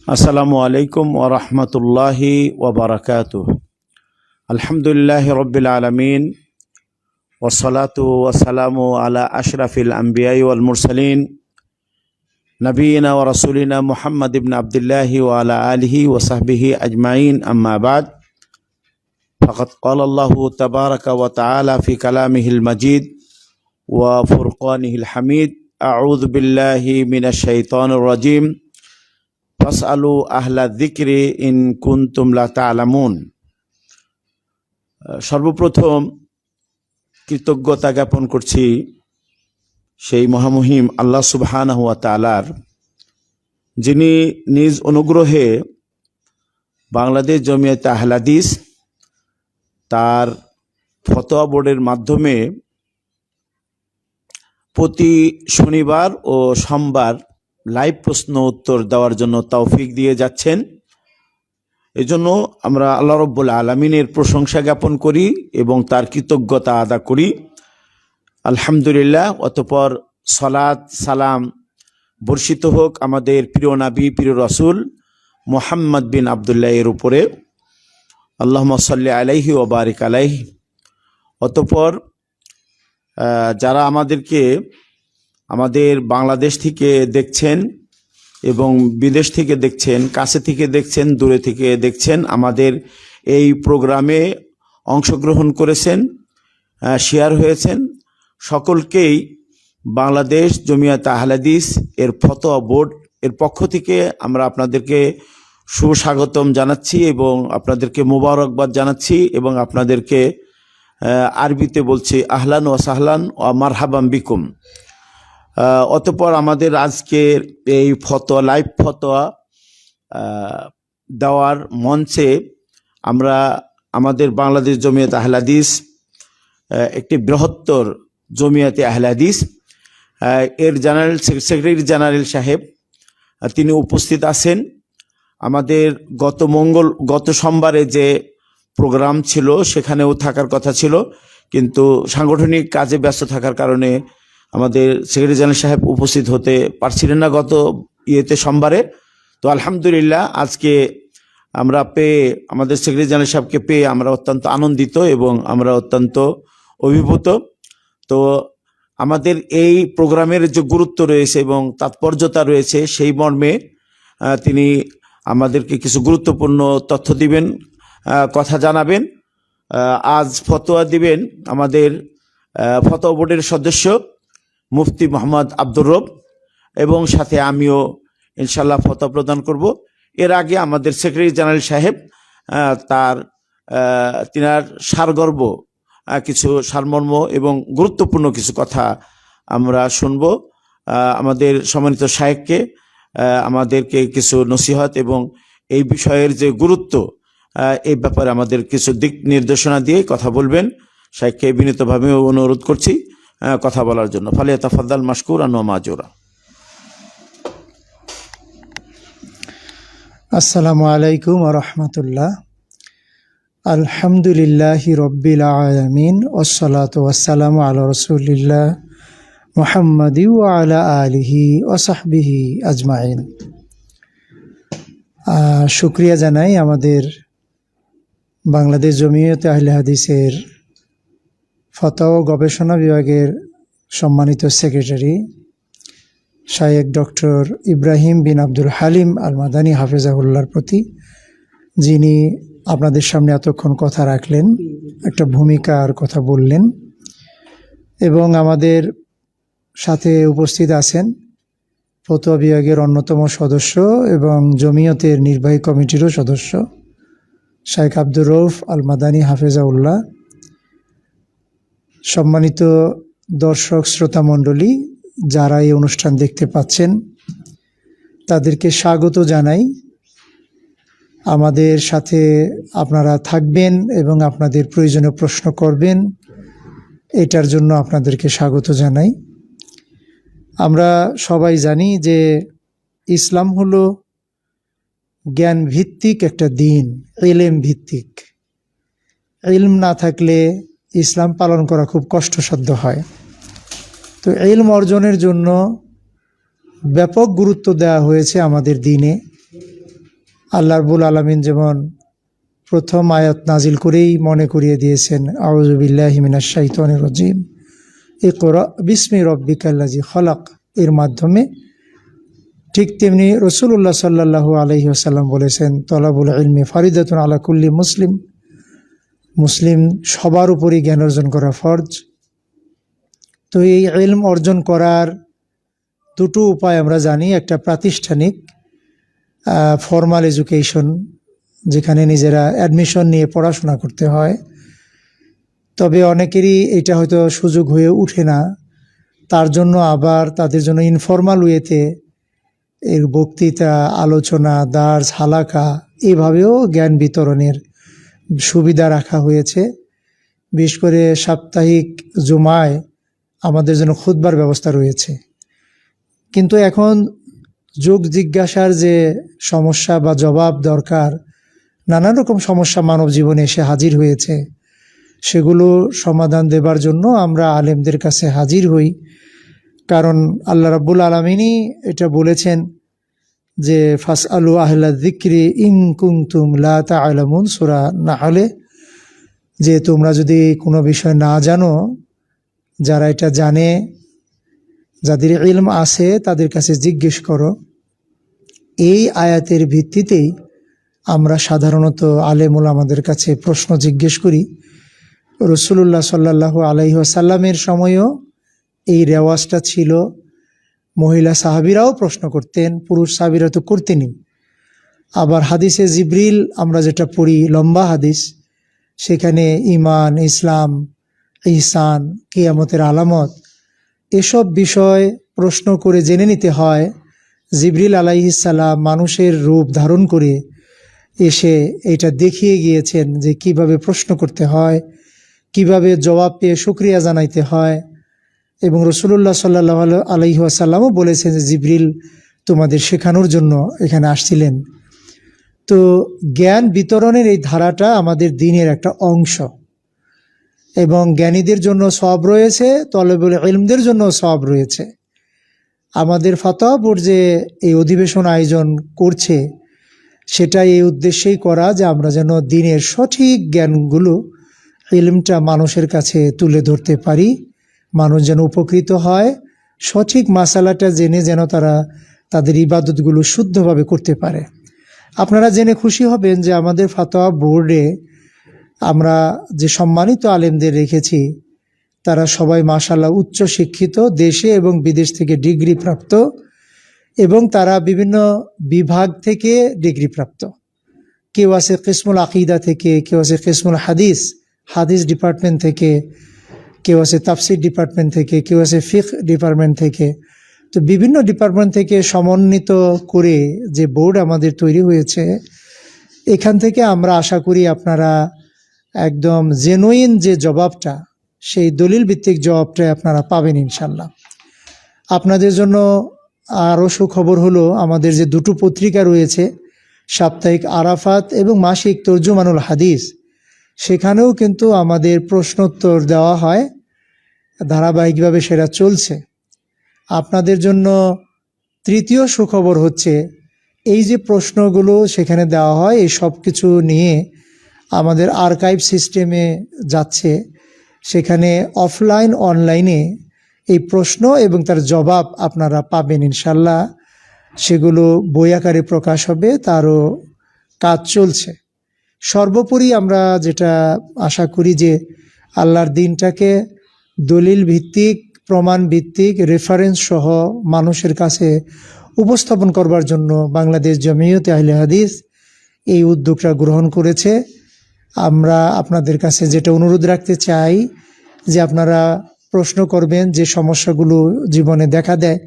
আসসালামু আলাইকুম ওয়া রাহমাতুল্লাহি ওয়া বারাকাতুহু। আলহামদুলিল্লাহি রাব্বিল আলামিন ওয়াসসালাতু ওয়াসসালামু আলা আশরাফিল আমবিয়াই ওয়াল মুরসালিন নবিয়িনা ওয়া রাসূলিনা মুহাম্মদ ইবনে আবদুল্লাহি ওয়া আলা আলিহি ওয়া সাহবিহি আজমাইন, আম্মা বাদ। ফাকাদ ক্বালা আল্লাহু তাবারাকা ওয়া তাআলা ফি কালামিহিল মাজিদ ওয়া ফুরকানিহিল হামিদ। আউযু বিল্লাহি মিনাশ শাইতানির রাজিম। ফাসআলু আহলা যিকরি ইন কুনতুম লা তা'লামুন। সর্বপ্রথম কৃতজ্ঞতা জ্ঞাপন করছি সেই মহামহিম আল্লাহ সুবহানাহু ওয়া তাআলার, যিনি নিজ অনুগ্রহে বাংলাদেশ জমিয়তে আহলে হাদিস তার ফতোয়া বোর্ডের মাধ্যমে প্রতি শনিবার ও সোমবার লাইভ প্রশ্ন উত্তর দেওয়ার জন্য তৌফিক দিয়ে যাচ্ছেন। এজন্য আমরা আল্লাহ রাব্বুল আলামিনের প্রশংসা জ্ঞাপন করি এবং তার কৃতজ্ঞতা আদা করি, আলহামদুলিল্লাহ। অতঃপর সালাত সালাম বর্ষিত হোক আমাদের প্রিয় নবী প্রিয় রাসূল মুহাম্মদ বিন আবদুল্লাহ এর উপরে, আল্লাহুম্মা সাল্লি আলাইহি ওয়া বারিক আলাইহি। অতঃপর যারা আমাদের বাংলাদেশ থেকে দেখছেন এবং বিদেশ থেকে দেখছেন, কাছে থেকে দেখছেন, দূরে থেকে দেখছেন, আমাদের এই প্রোগ্রামে অংশগ্রহণ করেছেন, শেয়ার হয়েছেন, সকলকেই বাংলাদেশ জমিয়তে আহলে হাদিস এর ফতোয়া বোর্ড এর পক্ষ থেকে আমরা আপনাদেরকে সুস্বাগতম জানাচ্ছি এবং আপনাদেরকে মোবারকবাদ জানাচ্ছি এবং আপনাদেরকে আরবিতে বলছি আহলান ওয়া সাহলান ওয়া মারহাবাম বিকুম। অতঃপর আমাদের আজকের এই লাইভ ফতোয়া দেওয়ার মঞ্চে আমরা আমাদের বাংলাদেশ জমিয়তে আহলে হাদিস একটি বৃহত্তর জমিয়তে আহলে হাদিস এর সেক্রেটারি জেনারেল সাহেব তিনি উপস্থিত আছেন। আমাদের গত সোমবারে যে প্রোগ্রাম ছিল সেখানেও থাকার কথা ছিল, কিন্তু সাংগঠনিক কাজে ব্যস্ত থাকার কারণে আমাদের সেক্রেটারি জেনারেল সাহেব উপস্থিত হতে পারছিলেন না গত সোমবারে। তো আলহামদুলিল্লাহ আজকে আমরা আমাদের সেক্রেটারি জেনারেল সাহেবকে পেয়ে আমরা অত্যন্ত আনন্দিত এবং আমরা অত্যন্ত অভিভূত। তো আমাদের এই প্রোগ্রামের যে গুরুত্ব রয়েছে এবং তাৎপর্যতা রয়েছে সেই মর্মে তিনি আমাদেরকে কিছু গুরুত্বপূর্ণ তথ্য দিবেন, কথা জানাবেন। আজ ফতোয়া দিবেন আমাদের ফতোয়া বোর্ডের সদস্য মুফতি মোহাম্মদ আব্দুর রব এবং সাথে আমিও ইনশাল্লাহ ফতোয়া প্রদান করব। এর আগে আমাদের সেক্রেটারি জেনারেল সাহেব তিনার সারগর্ভ কিছু সারমর্ম এবং গুরুত্বপূর্ণ কিছু কথা আমরা শুনব। আমাদের সম্মানিত শায়েখকে আমাদেরকে কিছু নসিহত এবং এই বিষয়ের যে গুরুত্ব এই ব্যাপারে আমাদের কিছু দিক নির্দেশনা দিয়ে কথা বলবেন। শায়েখকে বিনীতভাবে অনুরোধ করছি কথা বলার জন্য। ফালিয়াতাফাদ্দাল মাশকুরান ওয়া মাজুরা। আসসালামু আলাইকুম ওয়া রাহমাতুল্লাহ। আলহামদুলিল্লাহি রাব্বিল আলামিন ওয়াসসালাতু ওয়াসসালামু আলা রাসূলিল্লাহ মুহাম্মাদি ওয়া আলা আলিহি ওয়া সাহবিহি আজমাইন। শুকরিয়া জানাই আমাদের বাংলাদেশ জমিয়তে আহলে হাদিসের ফতোয়া ও গবেষণা বিভাগের সম্মানিত সেক্রেটারি শায়েখ ডক্টর ইব্রাহিম বিন আব্দুল হালিম আল মাদানী হাফেজাহুল্লাহর প্রতি, যিনি আপনাদের সামনে এতক্ষণ কথা রাখলেন, একটা ভূমিকার কথা বললেন এবং আমাদের সাথে উপস্থিত আছেন ফতোয়া বিভাগের অন্যতম সদস্য এবং জমিয়তের নির্বাহী কমিটিরও সদস্য শায়েখ আব্দুর রউফ আল মাদানী হাফেজাহুল্লাহ। সম্মানিত দর্শক শ্রোতা মণ্ডলী, যারা এই অনুষ্ঠান দেখতে পাচ্ছেন তাদেরকে স্বাগত জানাই। আমাদের সাথে আপনারা থাকবেন এবং আপনাদের প্রয়োজনীয় প্রশ্ন করবেন, এটার জন্য আপনাদেরকে স্বাগত জানাই। আমরা সবাই জানি যে ইসলাম হলো জ্ঞান ভিত্তিক একটা দিন, ইলম ভিত্তিক। ইলম না থাকলে ইসলাম পালন করা খুব কষ্টসাধ্য হয়। তো ইলম অর্জনের জন্য ব্যাপক গুরুত্ব দেওয়া হয়েছে আমাদের দিনে। আল্লাহ রাব্বুল আলামিন যেমন প্রথম আয়াত নাজিল করেই মনে করিয়ে দিয়েছেন, আউযু বিল্লাহি মিনাশ শাইতানির রাজিম, ইকরা বিসমি রাব্বিকাল্লাযী খলাক, এর মাধ্যমে ঠিক তেমনি রাসূলুল্লাহ সাল্লাল্লাহু আলাইহি ওয়াসাল্লাম বলেছেন, তলাবুল ইলমি ফারিদাতুন আলা কুল্লি মুসলিম, মুসলিম সবার উপরই জ্ঞান অর্জন করা ফরজ। তো এই ইলম অর্জন করার দুটো উপায় আমরা জানি। একটা প্রাতিষ্ঠানিক ফর্মাল এডুকেশন, যেখানে নিজেরা অ্যাডমিশন নিয়ে পড়াশোনা করতে হয়, তবে অনেকেরই এটা হয়তো সুযোগ হয়ে ওঠে না। তার জন্য আবার তাদের জন্য ইনফর্মাল ওয়েতে এর বক্তৃতা, আলোচনা, দার্স, হালাকা এভাবেও জ্ঞান বিতরণের সুবিধা রাখা হয়েছে। বিশেষ করে সাপ্তাহিক জুমায় আমাদের জন্য খুতবার ব্যবস্থা রয়েছে। কিন্তু এখন যোগ জিজ্ঞাসার যে সমস্যা বা জবাব দরকার, নানান রকম সমস্যা মানব জীবনে এসে হাজির হয়েছে, সেগুলো সমাধান দেবার জন্য আমরা আলেমদের কাছে হাজির হই। কারণ আল্লাহ রাব্বুল আলামিনই এটা বলেছেন যে ফাসআলু আহলা যিকরি ইন কুনতুম লা তা'লামুন, সূরা নাহলে, যে তোমরা যদি কোনো বিষয় না জানো, যারা এটা জানে, যাদের ইলম আছে তাদের কাছে জিজ্ঞেস করো। এই আয়াতের ভিত্তিতেই আমরা সাধারণত আলেম ওলামাদের কাছে প্রশ্ন জিজ্ঞেস করি। রাসূলুল্লাহ সাল্লাল্লাহু আলাইহি ওয়াসাল্লামের সময়ও এই রেওয়াজটা ছিল। মহিলা সাহাবীরাও প্রশ্ন করতেন, পুরুষ সাহাবীরা তো করতেনই। আবার হাদিসে জিবরিল আমরা যেটা পড়ি, লম্বা হাদিস, সেখানে ঈমান, ইসলাম, ইহসান, কিয়ামতের আলামত এসব বিষয় প্রশ্ন করে জেনে নিতে হয়। জিবরিল আলাইহিস সালাম মানুষের রূপ ধারণ করে এসে এটা দেখিয়ে গিয়েছেন যে কিভাবে প্রশ্ন করতে হয়, কিভাবে জবাব পেয়ে শুকরিয়া জানাইতে হয়। এবং রাসূলুল্লাহ সাল্লাল্লাহু আলাইহি ওয়াসাল্লামও বলেছেন যে জিবরিল তোমাদের শেখানোর জন্য এখানে আসছিলেন। তো জ্ঞান বিতরণের এই ধারাটা আমাদের দ্বীনের একটা অংশ, এবং জ্ঞানীদের জন্য সওয়াব রয়েছে, তলবুল ইলমদের জন্য সওয়াব রয়েছে। আমাদের ফাতোয়া বোর্ড যে এই অধিবেশন আয়োজন করছে, সেটা এই উদ্দেশ্যেই করা যে আমরা যেন দ্বীনের সঠিক জ্ঞানগুলো, ইলমটা মানুষের কাছে তুলে ধরতে পারি, মানুষ যেন উপকৃত হয়, সঠিক মাসালাটা জেনে যেন তারা তাদের ইবাদতগুলো শুদ্ধভাবে করতে পারে। আপনারা জেনে খুশি হবেন যে আমাদের ফাতোয়া বোর্ডে আমরা যে সম্মানিত আলেমদের রেখেছি, তারা সবাই মাশাআল্লাহ উচ্চ শিক্ষিত, দেশে এবং বিদেশ থেকে ডিগ্রি প্রাপ্ত, এবং তারা বিভিন্ন বিভাগ থেকে ডিগ্রি প্রাপ্ত। কেউ আছে কিসমুল আকিদা থেকে, কেউ আছে কিসমুল হাদিস, হাদিস ডিপার্টমেন্ট থেকে, কেউ আছে তাফসির ডিপার্টমেন্ট থেকে, কেউ আছে ফিকহ ডিপার্টমেন্ট থেকে। তো বিভিন্ন ডিপার্টমেন্ট থেকে সমন্বিত করে যে বোর্ড আমাদের তৈরি হয়েছে, এখান থেকে আমরা আশা করি আপনারা একদম জেনুইন যে জবাবটা, সেই দলিল ভিত্তিক জবাবটাই আপনারা পাবেন ইনশাল্লাহ। আপনাদের জন্য আরও সুখবর হলো, আমাদের যে দুটো পত্রিকা রয়েছে, সাপ্তাহিক আরাফাত এবং মাসিক তর্জুমানুল হাদিস, সেখানেও কিন্তু আমাদের প্রশ্নোত্তর দেওয়া হয়, ধারাবাহিকভাবে সেটা চলছে। আপনাদের জন্য তৃতীয় সুখবর হচ্ছে, এই যে প্রশ্নগুলো সেখানে দেওয়া হয়, এই সব কিছু নিয়ে আমাদের আর্কাইভ সিস্টেমে যাচ্ছে। সেখানে অফলাইন অনলাইনে এই প্রশ্ন এবং তার জবাব আপনারা পাবেন ইনশাল্লাহ। সেগুলো বই আকারে প্রকাশ হবে, তারও কাজ চলছে। সর্বোপরি আমরা যেটা আশা করি যে আল্লাহর দ্বীনটাকে দলিল ভিত্তিক, প্রমাণ ভিত্তিক, রেফারেন্স সহ মানুষের কাছে উপস্থাপন করবার জন্য বাংলাদেশ জমিয়তে আহলে হাদিস এই উদ্যোগটা গ্রহণ করেছে। আমরা আপনাদের কাছে যেটা অনুরোধ রাখতে চাই যে আপনারা প্রশ্ন করবেন, যে সমস্যাগুলো জীবনে দেখা দেয়,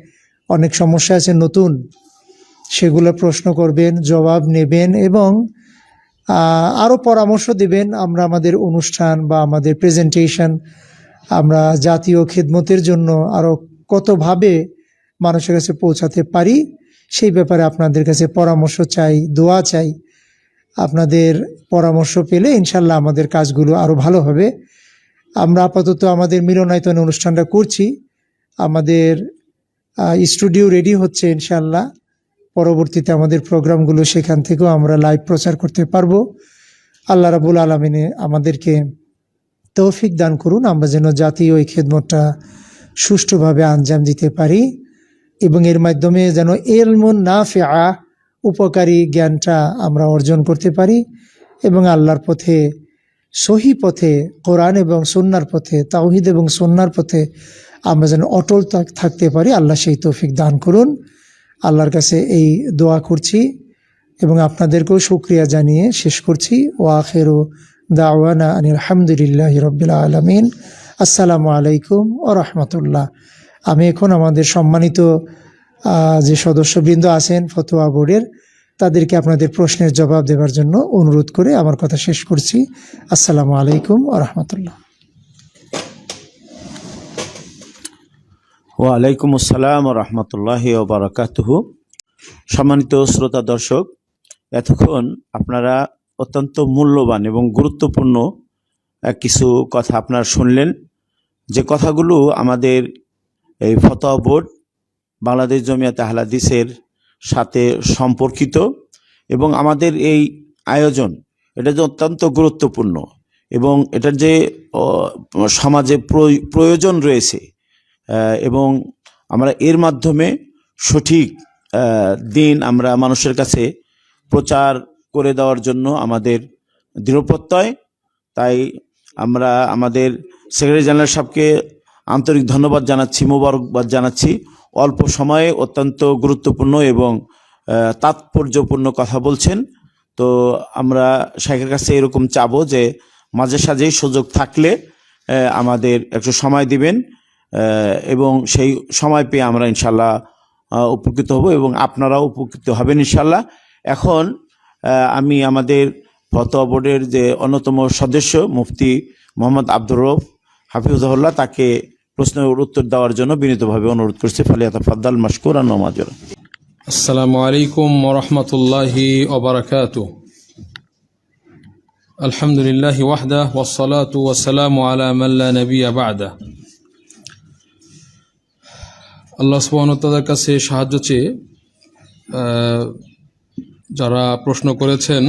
অনেক সমস্যা আছে নতুন, সেগুলো প্রশ্ন করবেন, জবাব নেবেন এবং আরও পরামর্শ দেবেন। আমরা আমাদের অনুষ্ঠান বা আমাদের প্রেজেন্টেশন আমরা জাতীয় খিদমতের জন্য আরও কতভাবে মানুষের কাছে পৌঁছাতে পারি, সেই ব্যাপারে আপনাদের কাছে পরামর্শ চাই, দোয়া চাই। আপনাদের পরামর্শ পেলে ইনশাল্লাহ আমাদের কাজগুলো আরও ভালো হবে। আমরা আপাতত আমাদের মিলনায়তন অনুষ্ঠানটা করছি, আমাদের স্টুডিও রেডি হচ্ছে ইনশাল্লাহ। পরবর্তীতে আমাদের প্রোগ্রামগুলো সেখান থেকেও আমরা লাইভ প্রচার করতে পারবো। আল্লাহ রাব্বুল আলামিন আমাদেরকে তৌফিক দান করুন, আমরা যেন জাতীয় এই খেদমতটা সুষ্ঠুভাবে আঞ্জাম দিতে পারি এবং এর মাধ্যমে যেন ইলমুন নাফিআ, উপকারী জ্ঞানটা আমরা অর্জন করতে পারি এবং আল্লাহর পথে, সহি পথে, কোরআন এবং সুন্নাহর পথে, তাওহীদ এবং সুন্নাহর পথে আমরা যেন অটল থাকতে পারি। আল্লাহ সেই তৌফিক দান করুন। আল্লাহর কাছে এই দোয়া করছি এবং আপনাদেরকেও শুকরিয়া জানিয়ে শেষ করছি। ওয়া আখিরু দাওয়ানা আনিল হামদুলিল্লাহি রাব্বিল আলামিন। আসসালামু আলাইকুম ওয়া রাহমাতুল্লাহ। আমি এখন আমাদের সম্মানিত যে সদস্যবৃন্দ আছেন ফতোয়া বোর্ডের, তাদেরকে আপনাদের প্রশ্নের জবাব দেওয়ার জন্য অনুরোধ করে আমার কথা শেষ করছি। আসসালামু আলাইকুম ওয়া রাহমাতুল্লাহ। ওয়ালাইকুম আসসালাম ওয়া রাহমাতুল্লাহি ওয়া বারাকাতুহু। সম্মানিত শ্রোতা দর্শক, এতক্ষণ আপনারা অত্যন্ত মূল্যবান এবং গুরুত্বপূর্ণ কিছু কথা আপনারা শুনলেন, যে কথাগুলো আমাদের এই ফতোয়া বোর্ড বাংলাদেশ জমিয়তে আহলে হাদিসের সাথে সম্পর্কিত এবং আমাদের এই আয়োজন এটা যে অত্যন্ত গুরুত্বপূর্ণ এবং এটার যে সমাজে প্রয়োজন রয়েছে এবং আমরা এর মাধ্যমে সঠিক দিন আমরা মানুষের কাছে প্রচার করে দেওয়ার জন্য আমাদের দৃঢ়প্রত্যয়। তাই আমরা আমাদের সেক্রেটারি জেনারেল সাহেবকে আন্তরিক ধন্যবাদ জানাচ্ছি, মোবারকবাদ জানাচ্ছি। অল্প সময়ে অত্যন্ত গুরুত্বপূর্ণ এবং তাৎপর্যপূর্ণ কথা বলছেন। তো আমরা শাইখের কাছে এরকম চাবো যে মাঝে সাঝেই সুযোগ থাকলে আমাদের একটু সময় দিবেন এবং সেই সময় পেয়ে আমরা ইনশাল্লাহ উপকৃত হব এবং আপনারাও উপকৃত হবেন ইনশাল্লাহ। এখন আমি আমাদের ফতোয়া বোর্ডের যে অন্যতম সদস্য মুফতি মোহাম্মদ আব্দুর রউফ হাফিজুল্লাহ, তাকে প্রশ্নের উত্তর দেওয়ার জন্য বিনীতভাবে অনুরোধ করছি। ফালিয়াতাফাদ্দাল মাশকুরান ওয়া মাজুরা। আসসালামু আলাইকুম ওয়া রাহমাতুল্লাহি ওয়া বারাকাতুহু। আলহামদুলিল্লাহি ওয়াহদাহু ওয়াস সালাতু ওয়াস সালামু আলা মান লা নাবিয়্যা বা'দা। আল্লাহ সুবহানাহু ওয়া তাআলার কাছে সাহায্য চেয়ে যারা প্রশ্ন করেছেন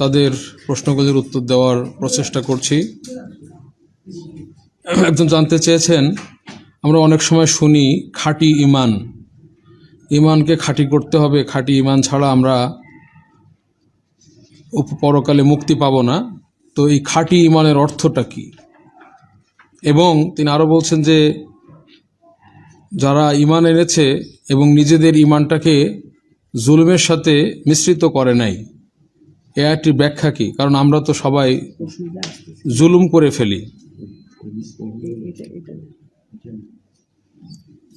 তাদের প্রশ্নগুলির উত্তর দেওয়ার প্রচেষ্টা করছি। একজন জানতে চেয়েছেন, আমরা অনেক সময় শুনি খাঁটি ঈমান, ঈমানকে খাঁটি করতে হবে, খাঁটি ঈমান ছাড়া আমরা পরকালে মুক্তি পাব না। তো এই খাঁটি ঈমানের অর্থটা কি? এবং তিনি আরও বলছেন যে যারা ঈমান এনেছে এবং নিজেদের ঈমানটাকে জুলুমের সাথে মিশ্রিত করে নাই, এ আয়াতটির ব্যাখ্যা কি? কারণ আমরা তো সবাই জুলুম করে ফেলি।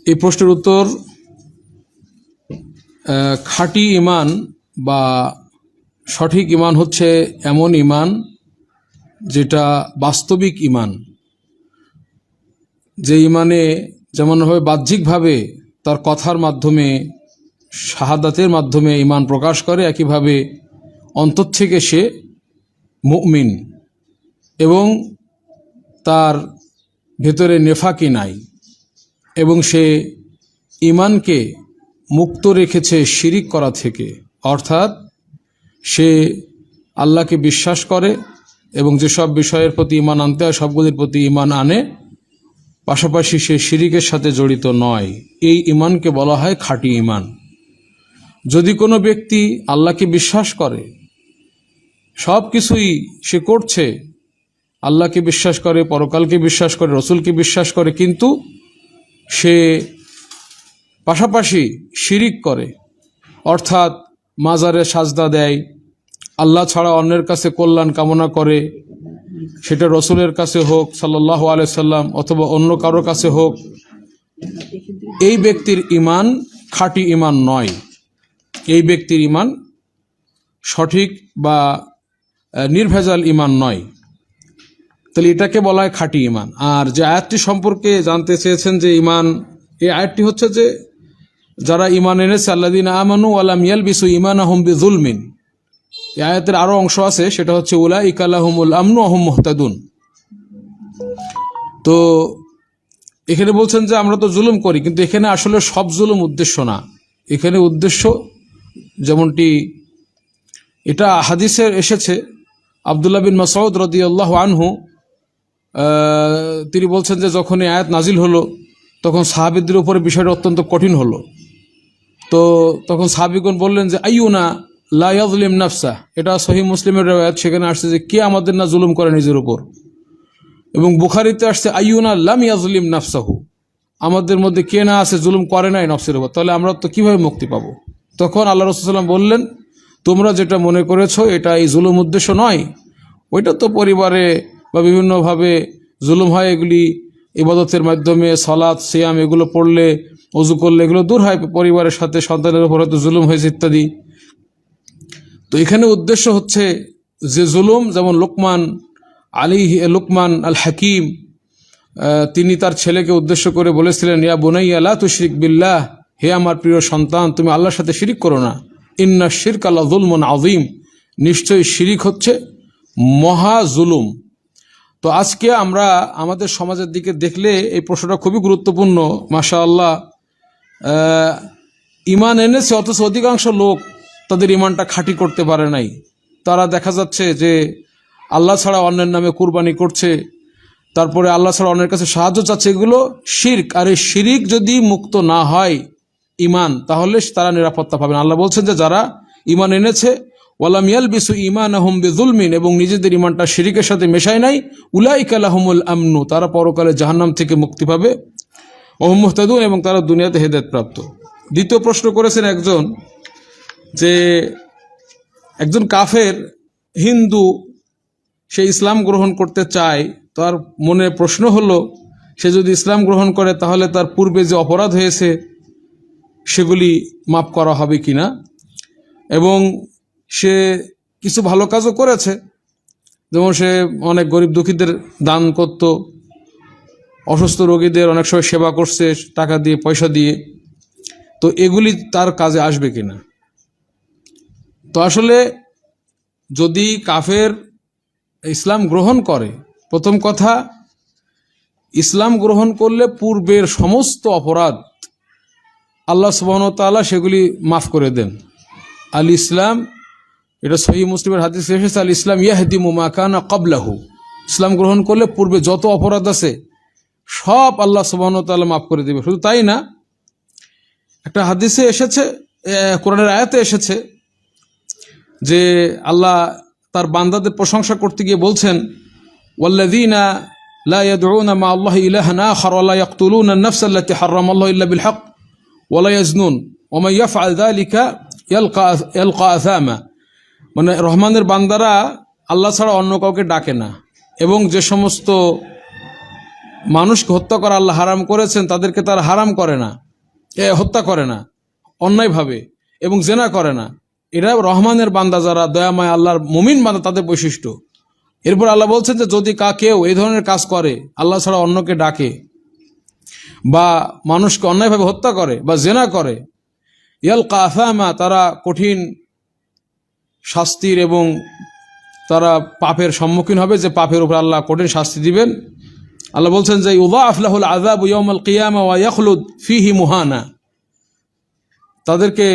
এই প্রশ্নের উত্তর, খাঁটি ঈমান বা সঠিক ঈমান হচ্ছে এমন ঈমান যেটা বাস্তবিক ঈমান, যে ঈমানে যেমনভাবে বাহ্যিকভাবে তার কথার মাধ্যমে, শাহাদাতের মাধ্যমে ঈমান প্রকাশ করে, একইভাবে অন্তর থেকে সে মুমিন এবং তার ভেতরে নেফাকি নাই এবং সে ঈমানকে মুক্ত রেখেছে শিরিক করা থেকে। অর্থাৎ সে আল্লাহকে বিশ্বাস করে এবং যেসব বিষয়ের প্রতি ঈমান আনতে হয় সবগুলির প্রতি ঈমান আনে, পাশাপাশি সে শিরিকের সাথে জড়িত নয়। এই ঈমানকে বলা হয় খাঁটি ঈমান। যদি কোনো ব্যক্তি আল্লাহকে বিশ্বাস করে, সব কিছুই সে করছে, আল্লাহকে বিশ্বাস করে, পরকালকে বিশ্বাস করে, রসুলকে বিশ্বাস করে, কিন্তু সে পাশাপাশি শিরিক করে, অর্থাৎ মাজারে সাজদা দেয়, আল্লাহ ছাড়া অন্যের কাছে কল্যাণ কামনা করে, সেটা রসুলের কাছে হোক সাল্লাল্লাহু আলাইহি সাল্লাম অথবা অন্য কারো কাছে হোক, এই ব্যক্তির ঈমান খাঁটি ঈমান নয়। এই ব্যক্তির ঈমান সঠিক বা নির্ভেজাল ঈমান নয়। তাহলে এটাকে বলা হয় খাঁটি ঈমান। আর যে আয়াতটি সম্পর্কে জানতে চেয়েছেন যে ঈমান, এই আয়াতটি হচ্ছে যে যারা ঈমান এনেছে, আল্লাযীনা আমানু ওয়া লাম ইয়ালবিসু ঈমানাহুম বিযুলমিন। এই আয়াতের আরও অংশ আছে, সেটা হচ্ছে উলাইকা লাহুমুল আমনু ওয়া হুম মুহতাদুন। তো এখানে বলছেন যে আমরা তো জুলুম করি, কিন্তু এখানে আসলে সব জুলুম উদ্দেশ্য না। এখানে উদ্দেশ্য যেমনটি এটা হাদিসে এসেছে, আব্দুল্লাহ বিন মাসউদ রাদিয়াল্লাহু আনহু তিনি বলছেন যে যখন এই আয়াত নাজিল হলো তখন সাহাবীদের উপরে বিষয়টা অত্যন্ত কঠিন হলো। তো তখন সাহাবীগণ বললেন যে আইয়ুনা লা ইয়াযলিম নাফসা, এটা সহিহ মুসলিমের riwayat, সেখানে আসছে যে কে আমাদের না জুলুম করে নিজের উপর। এবং বুখারীতে আসছে আইয়ুনা লাম ইয়াযলিম নাফসাহু, আমাদের মধ্যে কে না আছে জুলুম করে নাই নফসের উপর, তাহলে আমরা তো কিভাবে মুক্তি পাবো? তখন আল্লাহ রাসূল সাল্লাল্লাহু আলাইহি ওয়াসাল্লাম বললেন, তোমরা যেটা মনে করেছো এটা এই জুলুম উদ্দেশ্য নয়, ওইটা তো পরিবারে বা বিভিন্নভাবে জুলুম হয়, এগুলি ইবাদতের মাধ্যমে সালাত সিয়াম এগুলো পড়লে, ওযু করলে এগুলো দূর হয়, পরিবারের সাথে সন্তানের উপর হয়তো জুলুম হয়েছে ইত্যাদি। তো এখানে উদ্দেশ্য হচ্ছে যে জুলুম, যেমন লুকমান আল হাকিম তিনি তার ছেলেকে উদ্দেশ্য করে বলেছিলেন, ইয়া বুনাইয়া লা তুশরিক বিল্লাহ, হে আমার প্রিয় সন্তান তুমি আল্লাহর সাথে শিরিক করো না, ইন্না শিরকা লাযুলমুন আযীম, নিশ্চয়ই শিরিক হচ্ছে মহা জুলুম। তো আজকে আমরা আমাদের সমাজের দিকে দেখলে এই প্রশ্নটা খুবই গুরুত্বপূর্ণ। মাশাআল্লাহ, ঈমান এনেছে অথচ অধিকাংশ লোক তাদের ঈমানটা খাঁটি করতে পারে নাই। তারা দেখা যাচ্ছে যে আল্লাহ ছাড়া অন্যের নামে কুরবানি করছে, তারপরে আল্লাহ ছাড়া অন্যের কাছে সাহায্য চাচ্ছে, এগুলো শিরক। আর এই শিরিক যদি মুক্ত না হয় ঈমান, তাহলে তারা নিরাপত্তা পাবে না। আল্লাহ বলছেন যে যারা ঈমান এনেছে ওয়ালাম ইয়ালবিসু ঈমানাহুম বিযুলমিন, এবং নিজেদের ঈমানটা শিরিকের সাথে মেশায় নাই, উলাইকা লাহুমুল আমনু, তারা পরকালে জাহান্নাম থেকে মুক্তি পাবে, ওয়া হুম মুহতাদুন, এবং তারা দুনিয়াতে হেদায়েত প্রাপ্ত। দ্বিতীয় প্রশ্ন করেছেন একজন, যে একজন কাফের হিন্দু সে ইসলাম গ্রহণ করতে চায়, তার মনে প্রশ্ন হলো সে যদি ইসলাম গ্রহণ করে তাহলে তার পূর্বে যে অপরাধ হয়েছে সেগুলি মাফ করা হবে কিনা, এবং সে কিছু ভালো কাজও করেছে, যেমন সে অনেক গরিব দুঃখীদের দান করত, অসুস্থ রোগীদের অনেক সময় সেবা করছে টাকা দিয়ে পয়সা দিয়ে, তো এগুলি তার কাজে আসবে কিনা। তো আসলে যদি কাফের ইসলাম গ্রহণ করে, প্রথম কথা ইসলাম গ্রহণ করলে পূর্বের সমস্ত অপরাধ আল্লাহ সুবহানাহু ওয়া তাআলা সেগুলি মাফ করে দেন। আল ইসলাম, এটা সহিহ মুসলিমের হাদিস এসেছে, আল ইসলাম ইয়াহদিমু মা কানা ক্বাবলাহু, ইসলাম গ্রহণ করলে পূর্বে যত অপরাধ আছে সব আল্লাহ সুবহানাহু ওয়া তাআলা মাফ করে দেবে। শুধু তাই না, একটা হাদিসে এসেছে, কোরআনের আয়াতে এসেছে যে আল্লাহ তার বান্দাদের প্রশংসা করতে গিয়ে বলছেন, ওয়াল্লাযীনা লা ইয়াদউনা মা আল্লাহি ইলাহান আখার ওয়া লা ইয়াকতুলুনা আন-নাফসা আল্লাতী হারামাল্লাহু ইল্লা বিল হক ওয়া লা ইয়াজনুন ওয়া মান ইয়াফআল যালিকা ইয়ালকা আসামা, মানে রহমানের বান্দারা আল্লাহ ছাড়া অন্য কাউকে ডাকে না, এবং যে সমস্ত মানুষকে হত্যা করা আল্লাহ হারাম করেছেন তাদেরকে তারা হারাম করে না, হত্যা করে না অন্যায়ভাবে, এবং জেনা করে না। এরা রহমানের বান্দা, যারা দয়াময় আল্লাহর মুমিন বান্দা, তাদের বৈশিষ্ট্য। এরপর আল্লাহ বলছেন যে যদি কেউ এই ধরনের কাজ করে, আল্লাহ ছাড়া অন্যকে ডাকে বা মানুষকে অন্যায়ভাবে হত্যা করে বা জেনা করে, ইয়ালকা আসামা, তারা কঠিন শাস্তির এবং তারা পাপের সম্মুখীন হবে, যে পাপের উপর আল্লাহ কঠিন শাস্তি দিবেন। আল্লাহ বলছেন যে ইউযাফ লাহুল আযাবু ইয়াওমাল কিয়ামা ওয়া ইয়াখলুদ ফীহি মুহানা, তাদেরকে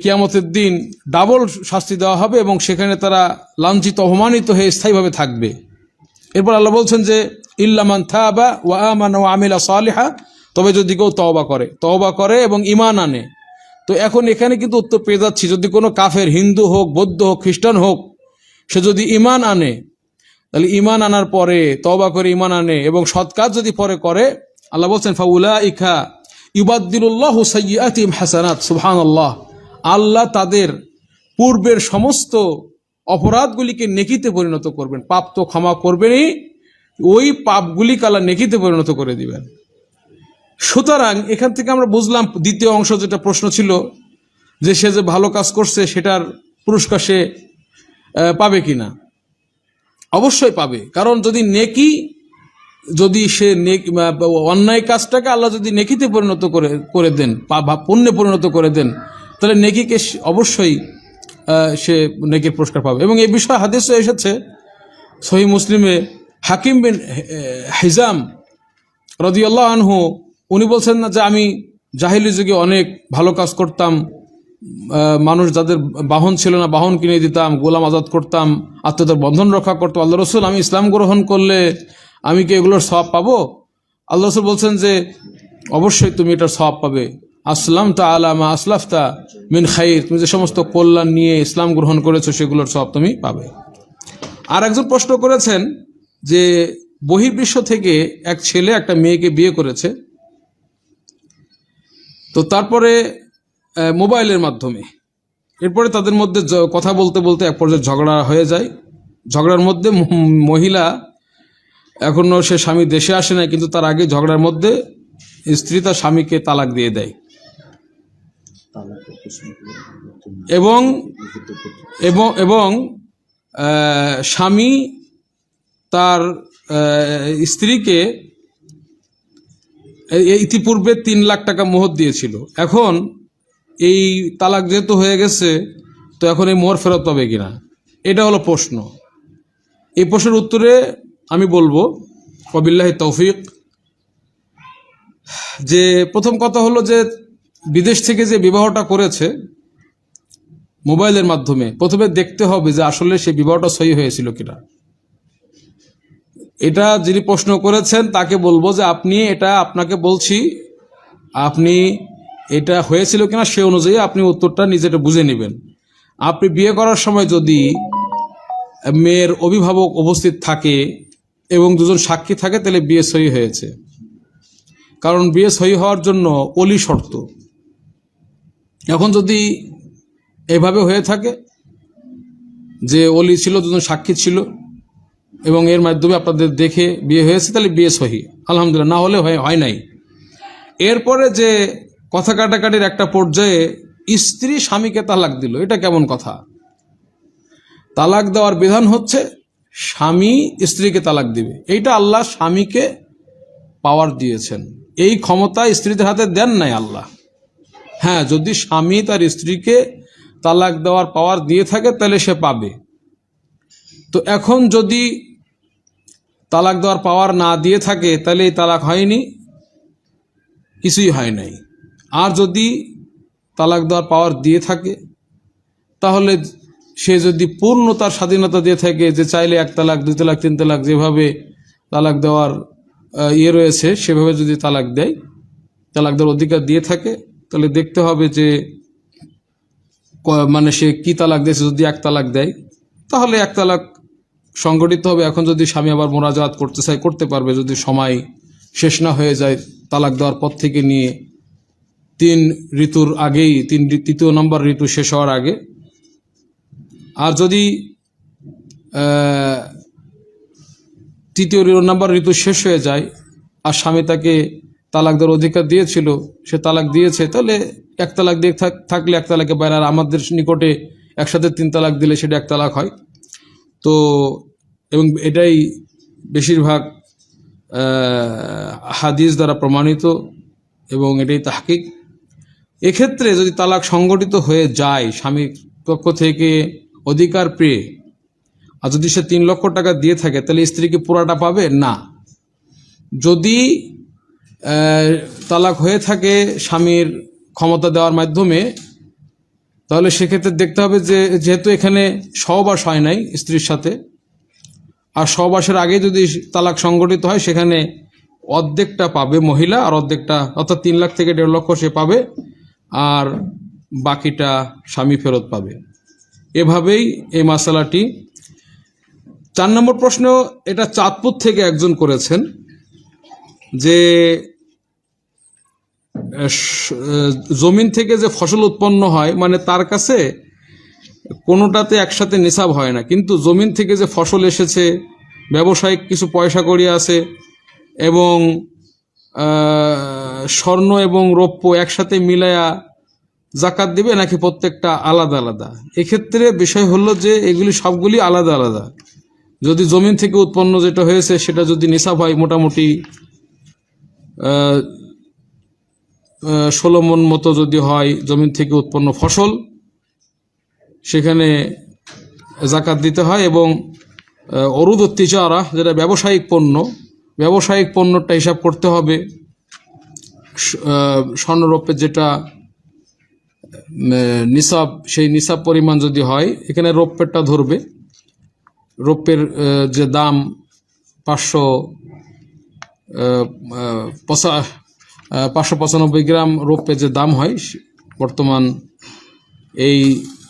কিয়ামতের দিন ডাবল শাস্তি দেওয়া হবে এবং সেখানে তারা লাঞ্ছিত অপমানিত হয়ে স্থায়ীভাবে থাকবে। এরপর আল্লাহ বলছেন যে ইল্লা মান তাবা ওয়া আমানা ওয়া আমিলা সালিহা, তবে যদি কেউ তওবা করে এবং ঈমান আনে। তো এখন এখানে কিন্তু উত্তর পেয়ে যাচ্ছি, যদি কোনো কাফের হিন্দু হোক, বৌদ্ধ হোক, খ্রিস্টান হোক, সে যদি ঈমান আনে, তাহলে ঈমান আনার পরে তওবা করে ঈমান আনে এবং সৎ কাজ যদি পরে করে, আল্লাহ বলছেন ফাউলাইকা ইউবাদদিলুল্লাহু সাইয়্যাতিহিম হাসানাত, সুবহানাল্লাহ, আল্লাহ তাদের পূর্বের সমস্ত অপরাধগুলিকে নেকিতে পরিণত করবেন। পাপ তো ক্ষমা করবেনই, ওই পাপগুলিকে আল্লাহ নেকিতে পরিণত করে দিবেন। সুতরাং এখান থেকে আমরা বুঝলাম, দ্বিতীয় অংশ যেটা প্রশ্ন ছিল যে সে যে ভালো কাজ করছে সেটার পুরস্কার সে পাবে কিনা। অবশ্যই পাবে, কারণ যদি সে অন্যায় কাজটাকে আল্লাহ যদি নেকিতে পরিণত করে দেন, পুণ্যে পরিণত করে দেন, তাহলে নেকিকে অবশ্যই সে নেকির পুরস্কার পাবে। এবং এই বিষয়ে হাদিসে এসেছে সহিহ মুসলিমে, হাকিম বিন হিজাম রাদিয়াল্লাহু আনহু উনি বলছেন না যে আমি জাহিলি যুগে অনেক ভালো কাজ করতাম, মানুষ যাদের বাহন ছিল না বাহন কিনে দিতাম, গোলাম আজাদ করতাম, আত্মীয়তার বন্ধন রক্ষা করতাম। আল্লাহ রসুল, আমি ইসলাম গ্রহণ করলে আমি কি এগুলোর সওয়াব পাবো? আল্লাহ রসুল বলছেন যে অবশ্যই তুমি এটার সওয়াব পাবে। আসলাম তা আলামা আসলাফতা মিন খাইর, তুমি যে সমস্ত কল্যাণ নিয়ে ইসলাম গ্রহণ করেছো সেগুলোর সওয়াব তুমি পাবে। আর একজন প্রশ্ন করেছেন যে বহির্বিশ্ব থেকে এক ছেলে একটা মেয়েকে বিয়ে করেছে, তো তারপরে মোবাইলের মাধ্যমে, এরপরে তাদের মধ্যে কথা বলতে বলতে এক পর্যায়ে ঝগড়া হয়ে যায়। ঝগড়ার মধ্যে মহিলা, এখনও সে স্বামী দেশে আসে না, কিন্তু তার আগে ঝগড়ার মধ্যে স্ত্রী তার স্বামীকে তালাক দিয়ে দেয় এবং এবং এবং স্বামী তার স্ত্রীকে ইতিপূর্বে 3 লাখ টাকা মোহর দিয়েছিল। এখন এই তালাক যেহেতু হয়ে গেছে, তো এখন এই মোহর ফেরত পাবে কিনা, এটা হলো প্রশ্ন। এই প্রশ্নের উত্তরে আমি বলবো ওয়াবিল্লাহি তৌফিক, যে প্রথম কথা হলো যে বিদেশ থেকে যে বিবাহটা করেছে মোবাইলের মাধ্যমে, প্রথমে দেখতে হবে যে আসলে সেই বিবাহটা সহি হয়েছিল কিনা। এটা যিনি প্রশ্ন করেছেন তাকে বলবো যে আপনি, এটা আপনাকে বলছি, আপনি এটা হয়েছিল কিনা সে অনুযায়ী আপনি উত্তরটা নিজেটা বুঝে নেবেন। আপনি বিয়ে করার সময় যদি মেয়ের অভিভাবক উপস্থিত থাকে এবং দুজন সাক্ষী থাকে তাহলে বিয়ে সহি হয়েছে, কারণ বিয়ে সহি হওয়ার জন্য ওলি শর্ত। এখন যদি এভাবে হয়ে থাকে যে ওলি ছিল, দুজন সাক্ষী ছিল এবং এর মাধ্যমে আপনাদের দেখে বিয়ে হয়েছে, তাহলে বিয়ে সহি আলহামদুলিল্লাহ, না হলে হয় নাই। এরপরে যে কথা কাটাকাটির একটা পর্যায়ে স্ত্রী স্বামীকে তালাক দিল, এটা কেমন কথা? তালাক দেওয়ার বিধান হচ্ছে স্বামী স্ত্রীকে তালাক দিবে, এইটা আল্লাহ স্বামীকে পাওয়ার দিয়েছেন, এই ক্ষমতা স্ত্রীদের হাতে দেন নাই আল্লাহ। হ্যাঁ, যদি স্বামী তার স্ত্রীকে তালাক দেওয়ার পাওয়ার দিয়ে থাকে তাহলে সে পাবে। তো এখন যদি তালাক দেওয়ার পাওয়ার না দিয়ে থাকে তাহলে এই তালাক হয়নি, কিছুই হয় নাই। আর যদি তালাক দেওয়ার পাওয়ার দিয়ে থাকে তাহলে সে যদি পূর্ণ তার স্বাধীনতা দিয়ে থাকে, যে চাইলে 1 তালাক 2 তালাক 3 তালাক যেভাবে তালাক দেওয়ার রয়েছে সেভাবে যদি তালাক দেয়, তালাক দেওয়ার অধিকার দিয়ে থাকে, তাহলে দেখতে হবে যে মানে সে কি তালাক দিয়েছে। যদি 1 তালাক দেয় তাহলে 1 তালাক সংগঠিত হবে। এখন যদি স্বামী আবার মোরাজাত করতে চায় করতে পারবে, যদি সময় শেষ না হয়ে যায় তালাক দেওয়ার পর থেকে নিয়ে 3 ঋতুর আগেই, 3য় নম্বর ঋতু শেষ হওয়ার আগে। আর যদি 3য় নম্বর ঋতু শেষ হয়ে যায় আর স্বামী তাকে তালাক দেওয়ার অধিকার দিয়েছিল, সে তালাক দিয়েছে, তাহলে 1 তালাক দিয়ে থাকলে 1 তালাকে বাইরে। আর আমাদের নিকটে একসাথে 3 তালাক দিলে সেটা 1 তালাক হয়। তো এবং এটাই বেশিরভাগ হাদিস দ্বারা প্রমাণিত এবং এটাই তাহকিক। এক্ষেত্রে যদি তালাক সংগঠিত হয়ে যায় স্বামীর পক্ষ থেকে অধিকার পেয়ে, আর যদি সে 3 লক্ষ টাকা দিয়ে থাকে তাহলে স্ত্রী কি পুরাটা পাবে? না। যদি তালাক হয়ে থাকে স্বামীর ক্ষমতা দেওয়ার মাধ্যমে, তাহলে সেক্ষেত্রে দেখতে হবে যে যেহেতু এখানে সহবাস হয় নাই স্ত্রীর সাথে, আর সহবাসের আগে যদি তালাক সংগঠিত হয় সেখানে অর্ধেকটা পাবে মহিলা, আর অর্ধেকটা অর্থাৎ 3 লাখ থেকে 1.5 লক্ষ সে পাবে, আর বাকিটা স্বামী ফেরত পাবে। এভাবেই এই মাসালাটি। 4 নম্বর প্রশ্ন, এটা চাঁদপুর থেকে একজন করেছেন যে জমিন থেকে যে ফসল উৎপন্ন হয়, মানে তার কাছে কোনোটাতে একসাথে নিসাব হয় না, কিন্তু জমিন থেকে যে ফসল এসেছে, ব্যবসায়িক কিছু পয়সা কড়ি আছে এবং স্বর্ণ এবং রৌপ্য একসাথে মিলায়া জাকাত দিবে নাকি প্রত্যেকটা আলাদা আলাদা? এক্ষেত্রে বিষয় হলো যে এগুলি সবগুলি আলাদা আলাদা। যদি জমিন থেকে উৎপন্ন যেটা হয়েছে সেটা যদি নিসাব হয় মোটামুটি 16 মণ মতো যদি হয় জমিন থেকে উৎপন্ন ফসল, সেখানে জাকাত দিতে হয়। এবং অরুদ তিজারা, যেটা ব্যবসায়িক পণ্য, ব্যবসায়িক পণ্যটা হিসাব করতে হবে স্বর্ণরৌপ্যের যেটা নিসাব, সেই নিসাব পরিমাণ যদি হয়, এখানে রৌপ্যেরটা ধরবে। রৌপ্যের যে দাম 595 গ্রাম রৌপ্যের যে দাম হয়, বর্তমান এই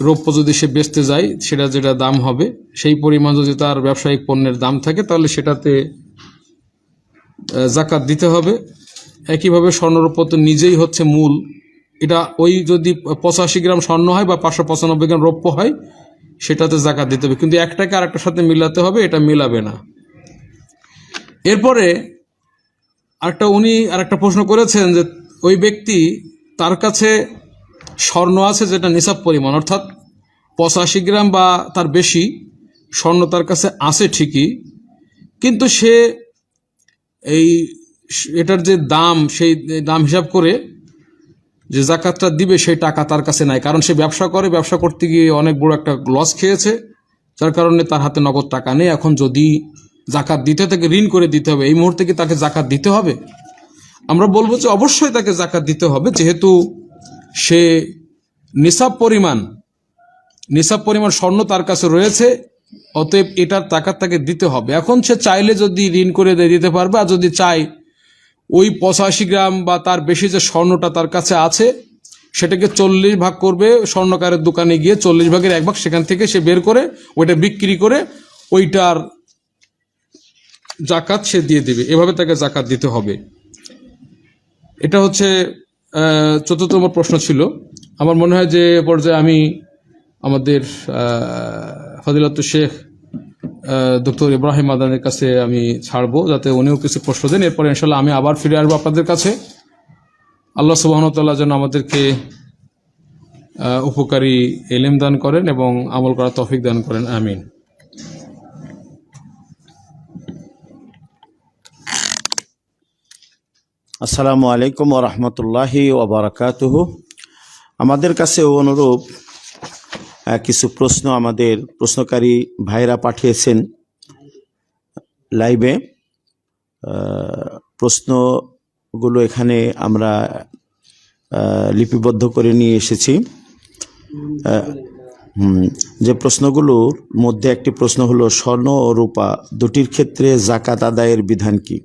রৌপ্য যদি সে বেচতে যায়, সেটা যেটা দাম হবে, সেই পরিমাণ যদি তার ব্যবসায়িক পণ্যের দাম থাকে, তাহলে সেটাতে জাকাত দিতে হবে। একইভাবে স্বর্ণরৌপ্য তো নিজেই হচ্ছে মূল, এটা ওই যদি 85 গ্রাম স্বর্ণ হয় বা 595 গ্রাম রৌপ্য হয়, সেটাতে জাকাত দিতে হবে, কিন্তু একটাকে আরেকটার সাথে মিলাতে হবে, এটা মিলাবে না। এরপরে উনি আরেকটা প্রশ্ন করেছেন যে ওই ব্যক্তি, তার কাছে স্বর্ণ আছে যেটা নিসাব পরিমাণ, অর্থাৎ 85 গ্রাম বা তার বেশি স্বর্ণ তার কাছে আছে ঠিকই, কিন্তু সে এটার যে দাম, সেই দাম হিসাব করে যে জাকাতটা দিবে সেই টাকা তার কাছে নাই, কারণ সে ব্যবসা করে, ব্যবসা করতে গিয়ে অনেক বড় একটা লস খেয়েছে, যার কারণে তার হাতে নগদ টাকা নেই। এখন যদি জাকাত দিতে থাকে, ঋণ করে দিতে হবে, এই মুহূর্তে কি তাকে জাকাত দিতে হবে? আমরা বলবো যে অবশ্যই তাকে জাকাত দিতে হবে, যেহেতু সে নিসাব পরিমাণ স্বর্ণ তার কাছে রয়েছে, অতএব এটার টাকা তাকে দিতে হবে। এখন সে চাইলে যদি ঋণ করে দিতে পারবে, আর যদি চায় ওই 85 গ্রাম বা তার বেশি যে স্বর্ণটা তার কাছে আছে, সেটাকে 40 ভাগ করবে, স্বর্ণকারের দোকানে গিয়ে 40 ভাগের 1 ভাগ সেখান থেকে সে বের করে ওইটা বিক্রি করে ওইটার জাকাত সে দিয়ে দেবে। এভাবে তাকে জাকাত দিতে হবে। এটা হচ্ছে 4র্থ নম্বর প্রশ্ন ছিল। আমার মনে হয় যে পর্যায়ে আমি আমাদের ফজিলাতুল শেখ ডক্টর ইব্রাহিম মাদানের কাছে আমি ছাড়বো, যাতে উনিও কিছু প্রশ্ন দেন। এরপরে ইনশাল্লাহ আমি আবার ফিরে আসবো আপনাদের কাছে। আল্লাহ সুবহানাহু ওয়া তাআলা যেন আমাদেরকে উপকারী ইলম দান করেন এবং আমল করার তৌফিক দান করেন, আমিন। আসসালামু আলাইকুম ওয়া রাহমাতুল্লাহি ওয়া বারাকাতুহু। আমাদের কাছেও অনুরূপ কিছু প্রশ্ন আমাদের প্রশ্নকারী ভাইরা পাঠিয়েছেন লাইভে। প্রশ্নগুলো এখানে আমরা লিপিবদ্ধ করে নিয়ে এসেছি। যে প্রশ্নগুলোর মধ্যে একটি প্রশ্ন হলো, স্বর্ণ ও রূপা দুটির ক্ষেত্রে জাকাত আদায়ের বিধান কি?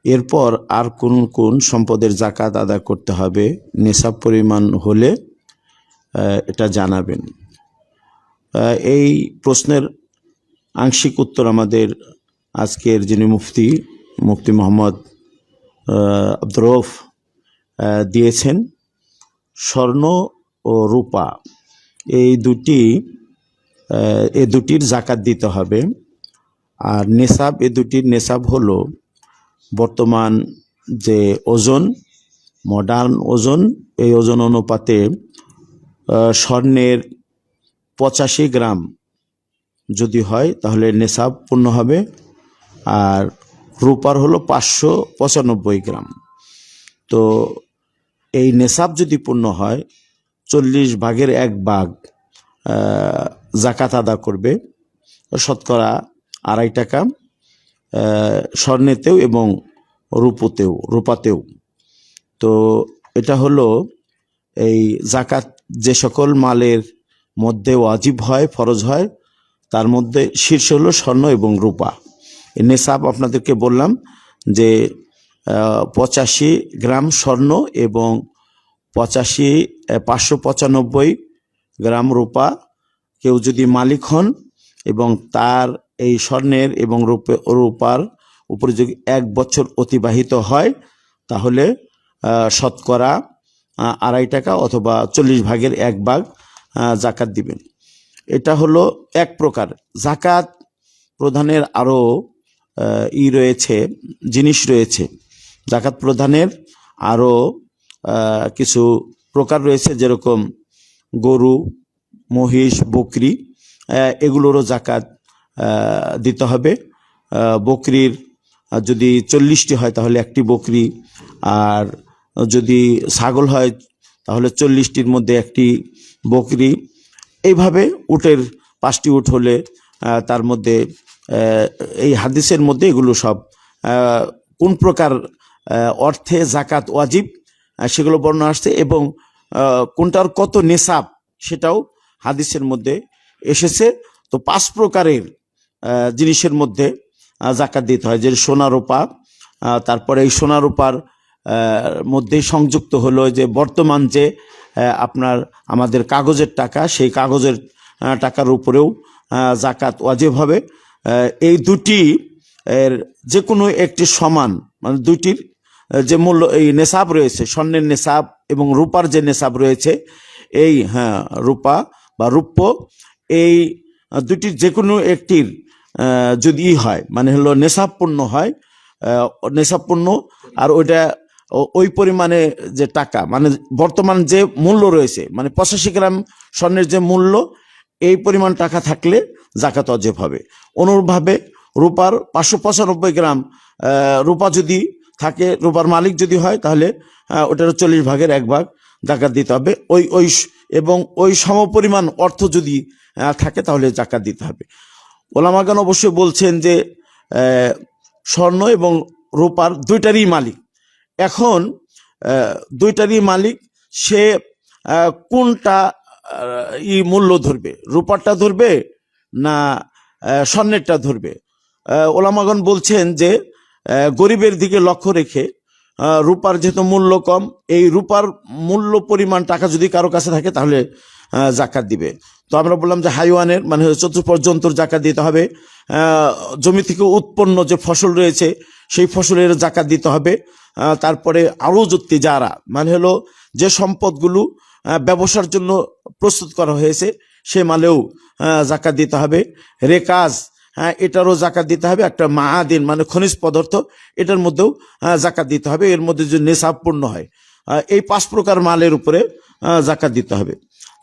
এরপর আর কোন কোন সম্পদের জাকাত আদায় করতে হবে, নিসাব পরিমাণ হলে এটা জানাবেন। এই প্রশ্নের আংশিক উত্তর আমাদের আজকের যিনি মুফতি মোহাম্মদ আব্দুর রউফ দিয়েছেন। স্বর্ণ ও রূপা এই দুটির জাকাত দিতে হবে। আর নেসাব, দুটির নেসাব হলো বর্তমান যে ওজন, মডার্ন ওজন, এই ওজন অনুপাতে স্বর্ণের 85 গ্রাম যদি হয় তাহলে নেসাব পূর্ণ হবে, আর রূপার হলো 595 গ্রাম। তো এই নেসাব যদি পূর্ণ হয়, 40 ভাগের 1 ভাগ জাকাত আদা করবে, শতকরা 2.5 টাকা, স্বর্ণেতেও এবং রূপাতেও। তো এটা হলো এই জাকাত যে সকল মালের মধ্যে ওয়াজিব হয়, ফরজ হয়, তার মধ্যে শীর্ষ হলো স্বর্ণ এবং রূপা। নেসাব আপনাদেরকে বললাম যে 85 গ্রাম স্বর্ণ এবং 595 গ্রাম রূপা। কেউ যদি মালিক হন এবং তার এই স্বর্ণের এবং রূপার উপরে যদি 1 বছর অতিবাহিত হয়, তাহলে শতকরা 2.5 টাকা অথবা 40 ভাগের 1 ভাগ জাকাত দিবেন। এটা হলো এক প্রকার। জাকাত প্রদানের আরও জিনিস রয়েছে। জাকাত প্রদানের আরও কিছু প্রকার রয়েছে, যেরকম গরু, মহিষ, বকরি, এগুলোরও জাকাত দিতে হবে। বকরির যদি 40টি হয় তাহলে 1টি বকরি, আর যদি ছাগল হয় তাহলে 40টির মধ্যে 1টি বকরি। এইভাবে উটের 5টি উট হলে তার মধ্যে এই হাদিসের মধ্যে এগুলো সব কোন প্রকার অর্থে জাকাত ওয়াজিব সেগুলো বর্ণনা আসছে, এবং কোনটার কত নেসাব সেটাও হাদিসের মধ্যে এসেছে। তো 5 প্রকারের জিনিসের মধ্যে জাকাত দিতে হয়, যে সোনা রূপা, তারপরে এই সোনা রূপার মধ্যে সংযুক্ত হলো যে বর্তমান যে আপনার আমাদের কাগজের টাকা, সেই কাগজের টাকার উপরেও জাকাত ওয়াজিব হবে। এই দুটি এর যে কোনো একটি সমান, মানে দুইটির যে মূল্য, এই নেশাব রয়েছে, স্বর্ণের নেশাব এবং রূপার যে নেশাব রয়েছে, এই রূপা বা রূপ্য, এই দুটির যে কোনো একটির যদি হয়, মানে হলো নেশাবপূর্ণ হয়, নেশাবপূর্ণ, আর ওইটা ওই পরিমাণে যে টাকা, মানে বর্তমান যে মূল্য রয়েছে, মানে 85 গ্রাম স্বর্ণের যে মূল্য, এই পরিমাণ টাকা থাকলে জাকাত ওয়াজিব হবে। অনুরূপভাবে রূপার 595 গ্রাম রূপা যদি থাকে, রূপার মালিক যদি হয়, তাহলে ওটার 40 ভাগের 1 ভাগ জাকাত দিতে হবে। এবং ওই সমপরিমাণ অর্থ যদি থাকে তাহলে জাকাত দিতে হবে। ওলামাগণ অবশ্যই বলছেন যে স্বর্ণ এবং রূপার দুইটারই মালিক। এখন দুইটারই মালিক, সে কোনটা মূল্য ধরবে, রূপারটা ধরবে না স্বর্ণেরটা ধরবে? ওলামাগণ বলছেন যে গরিবের দিকে লক্ষ্য রেখে রূপার যেহেতু মূল্য কম, এই রূপার মূল্য পরিমাণ টাকা যদি কারো কাছে থাকে তাহলে জাকাত দিবে। তো আমরা বললাম যে হাইওয়ানের, মানে চতুষ্পদ জন্তুর জাকাত দিতে হবে। জমি থেকে উৎপন্ন যে ফসল রয়েছে সেই ফসলের জাকাত দিতে হবে। তারপরে আরও যুক্তি যারা, মানে হলো যে সম্পদগুলো ব্যবসার জন্য প্রস্তুত করা হয়েছে সে মালেও জাকাত দিতে হবে। রেকাজ, এটারও জাকাত দিতে হবে। একটা মাআদিন মানে খনিজ পদার্থ, এটার মধ্যেও জাকাত দিতে হবে। এর মধ্যে যদি নেশাব পূর্ণ হয়, এই 5 প্রকার মালের উপরে জাকাত দিতে হবে।